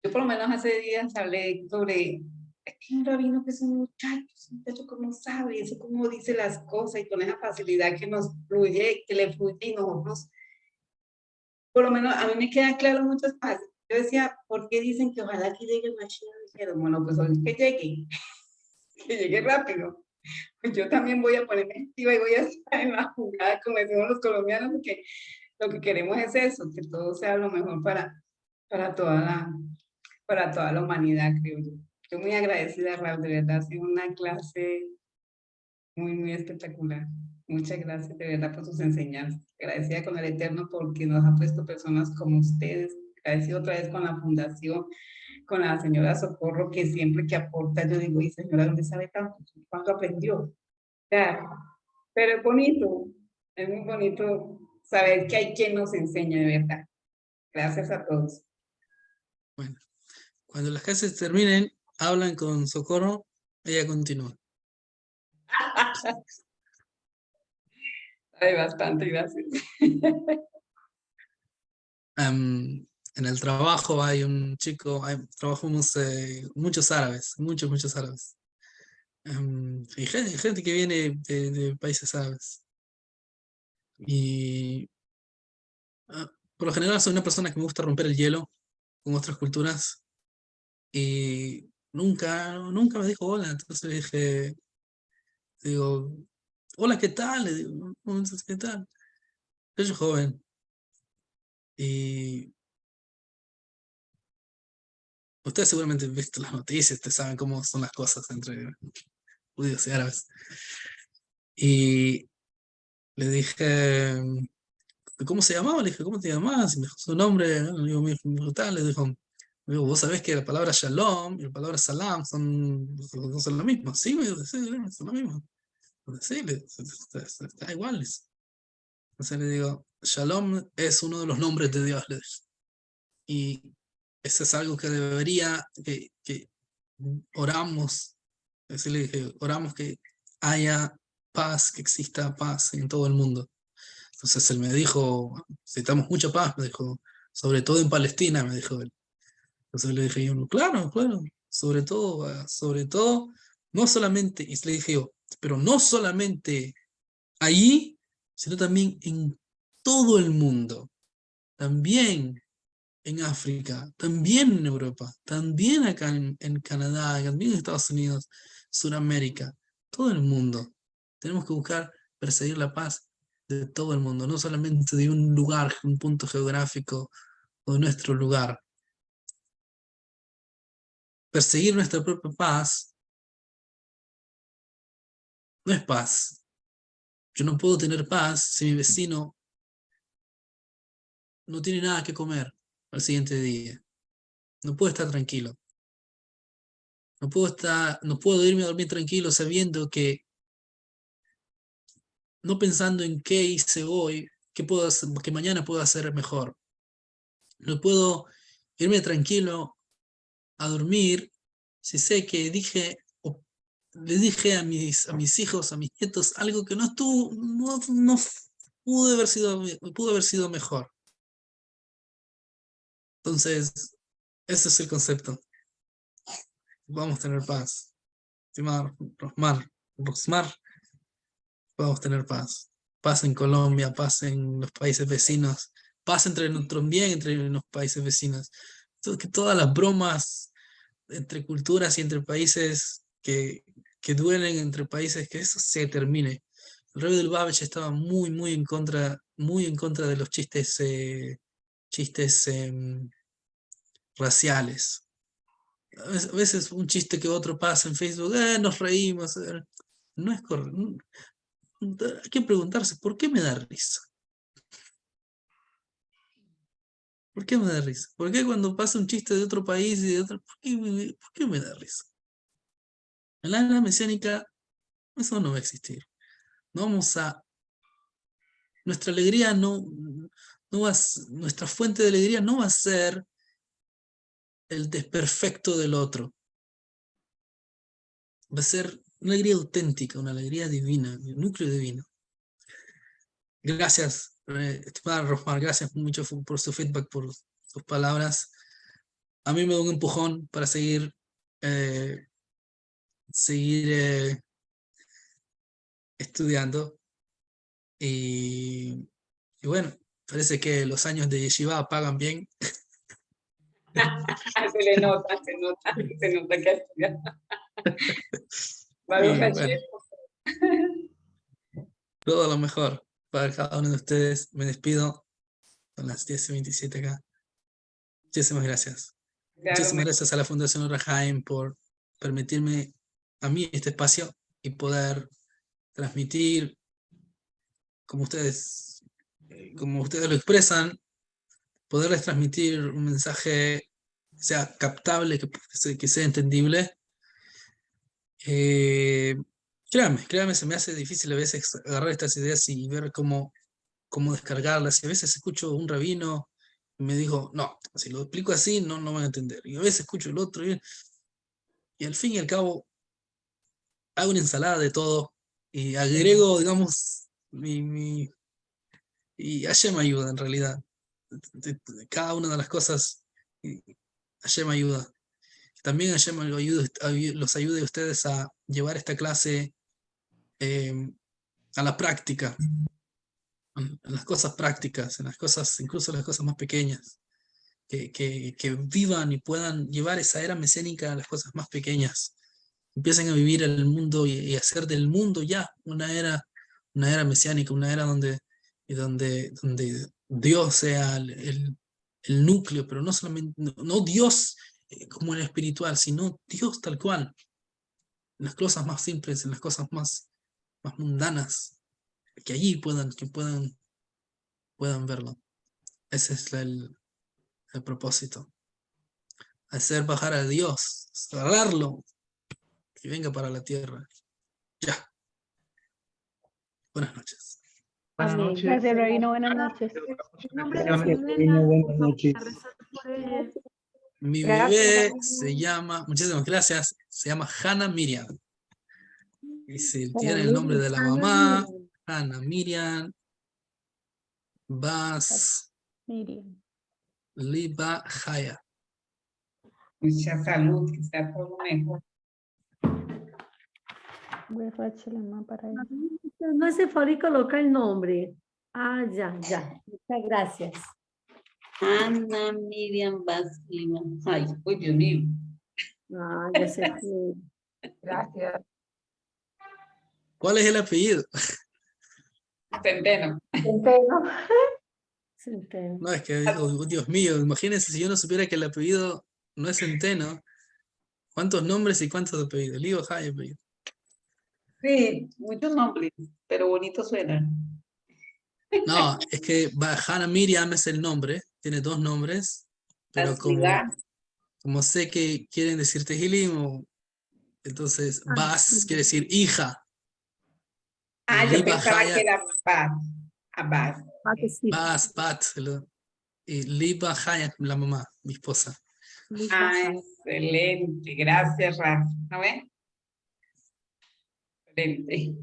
Yo por lo menos hace días hablé sobre, es que un rabino que es un muchacho como sabe, eso como dice las cosas y con esa facilidad que nos fluye, que le fluye y nosotros, por lo menos a mí me queda claro muchas cosas. Yo decía, ¿por qué dicen que ojalá que llegue el Mashiach? Dijeron, bueno, pues hoy que llegue rápido. Pues yo también voy a ponerme activa y voy a estar en la jugada, como decimos los colombianos, porque lo que queremos es eso, que todo sea lo mejor para toda la humanidad, creo yo. Estoy muy agradecida, Raúl, de verdad, ha sido una clase muy, muy espectacular. Muchas gracias, de verdad, por sus enseñanzas. Agradecida con el Eterno porque nos ha puesto personas como ustedes. Agradecida otra vez con la Fundación, con la señora Socorro, que siempre que aporta, yo digo, y señora, ¿dónde sabe tanto? ¿Cuánto aprendió? Claro, pero es muy bonito saber que hay quien nos enseña, de verdad. Gracias a todos. Bueno, cuando las clases terminen, hablan con Socorro, ella continúa. Hay bastante, gracias. En el trabajo hay un chico, trabajamos muchos árabes, muchos árabes. Y gente que viene de países árabes. Y por lo general soy una persona que me gusta romper el hielo con otras culturas. Y nunca me dijo hola, entonces le digo, hola, ¿qué tal? Le digo, ¿qué tal? Yo soy joven. Y ustedes seguramente han visto las noticias, ustedes saben cómo son las cosas entre judíos y árabes. Y le dije, ¿cómo se llamaba? Le dije, ¿cómo te llamabas? Y me dijo su nombre, ¿no? Le digo, me dijo, tal, le dijo, vos sabés que la palabra shalom y la palabra salam no son lo mismo. Sí, me dijo, sí, son lo mismo. Sí, está iguales. Entonces le digo, shalom es uno de los nombres de Dios, le dije. Y eso es algo que debería, que oramos, le dije, oramos que haya paz, que exista paz en todo el mundo. Entonces él me dijo, necesitamos mucha paz, me dijo, sobre todo en Palestina, me dijo él. Entonces le dije yo, claro, claro, sobre todo, no solamente, y le dije yo, pero no solamente allí, sino también en todo el mundo, también en África, también en Europa, también acá en Canadá, también en Estados Unidos, Sudamérica, todo el mundo. Tenemos que buscar perseguir la paz de todo el mundo, no solamente de un lugar, un punto geográfico o de nuestro lugar. Perseguir nuestra propia paz no es paz. Yo no puedo tener paz si mi vecino no tiene nada que comer al siguiente día. No puedo estar tranquilo. No puedo irme a dormir tranquilo sabiendo que, no pensando en qué hice hoy, que mañana puedo hacer mejor. No puedo irme tranquilo a dormir si sé que le dije a mis hijos, a mis nietos, algo que no pudo haber sido mejor. Entonces, ese es el concepto. Vamos a tener paz. Estimado Rosmar, vamos a tener paz. Paz en Colombia, paz en los países vecinos, paz entre los países vecinos. Que todas las bromas entre culturas y entre países que duelen entre países, que eso se termine. El rey del Babich estaba muy en contra de los chistes raciales. A veces un chiste que otro pasa en Facebook, nos reímos. No es correcto. Hay que preguntarse, ¿por qué me da risa? ¿Por qué me da risa? ¿Por qué cuando pasa un chiste de otro país y de otro, por qué me da risa? En la era mesiánica eso no va a existir. No vamos a nuestra alegría nuestra fuente de alegría no va a ser el desperfecto del otro. Va a ser una alegría auténtica, una alegría divina, un núcleo divino. Gracias, estimada Rosmar, gracias mucho por su feedback, por sus palabras. A mí me da un empujón para seguir estudiando. Y bueno, parece que los años de yeshiva pagan bien. Se le nota, se nota que ha estudiado. Bueno, todo lo mejor para cada uno de ustedes. Me despido. Son las 10:27 acá. Muchísimas gracias. Muchísimas gracias a la Fundación Orahaim por permitirme a mí este espacio y poder transmitir como ustedes lo expresan, poderles transmitir un mensaje que sea captable, que sea entendible. Créanme, se me hace difícil a veces agarrar estas ideas y ver cómo descargarlas. Y a veces escucho un rabino y me digo, no, si lo explico así no van a entender. Y a veces escucho el otro y al fin y al cabo hago una ensalada de todo y agrego, digamos, y Hashem ayuda en realidad. De cada una de las cosas, Hashem ayuda. También Hashem los ayude a ustedes a llevar esta clase a la práctica, en las cosas prácticas, incluso las cosas más pequeñas, que vivan y puedan llevar esa era mesiánica a las cosas más pequeñas. Empiecen a vivir el mundo y hacer del mundo ya una era mesiánica, una era donde Dios sea el núcleo, pero no solamente, no Dios como el espiritual, sino Dios tal cual, en las cosas más simples, en las cosas más mundanas, que allí puedan verlo. Ese es el propósito. Hacer bajar a Dios, cerrarlo, que venga para la tierra. Ya. Buenas noches. Buenas Amén. noches. Gracias, Rabino. Buenas noches. En nombre de Bendiciones. Selena, Buenas noches. a rezar por ella. Mi Gracias, bebé Rabino. se llama, muchísimas gracias, se llama Hannah Miriam. Y si tiene el nombre de la mamá, Hannah Miriam, Bas Miriam. Liba Haya. Mucha salud, que sea todo lo mejor. Voy a Rachelema para ella. No se fue y coloca el nombre. Ah, ya. Muchas gracias. Ana Miriam Baslima. Ay, uy, Dios mío. Ah, ya se fue. Gracias. ¿Cuál es el apellido? Centeno. Centeno. No, es que, oh, Dios mío, imagínense si yo no supiera que el apellido no es Centeno. ¿Cuántos nombres y cuántos apellidos? Liba Haya apellido. Sí, muchos nombres, pero bonito suena. No, es que Hannah Miriam es el nombre, tiene 2 nombres, pero como sé que quieren decir Tehilim, entonces Bas quiere decir hija. Ah, yo Liba pensaba Haya, que era Bas. Abbas. Bas, Bat, y Liba Haya, la mamá, mi esposa. Ah, excelente. Gracias, Rafa. ¿No ves? Excelente.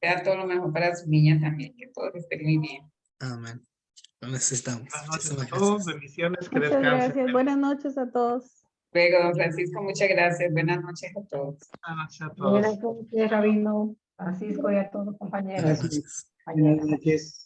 Sea todo lo mejor para su niña también, que todos estén muy bien. Amén. Lo necesitamos. Buenas noches Muchísimas a todos, gracias. bendiciones, que Muchas descansen. gracias. Buenas noches a todos. Luego, don Francisco, muchas gracias. Buenas noches a todos. Buenas noches a todos. Buenas noches, Rabino Francisco y a todos los compañeros. Buenas noches. Buenas noches.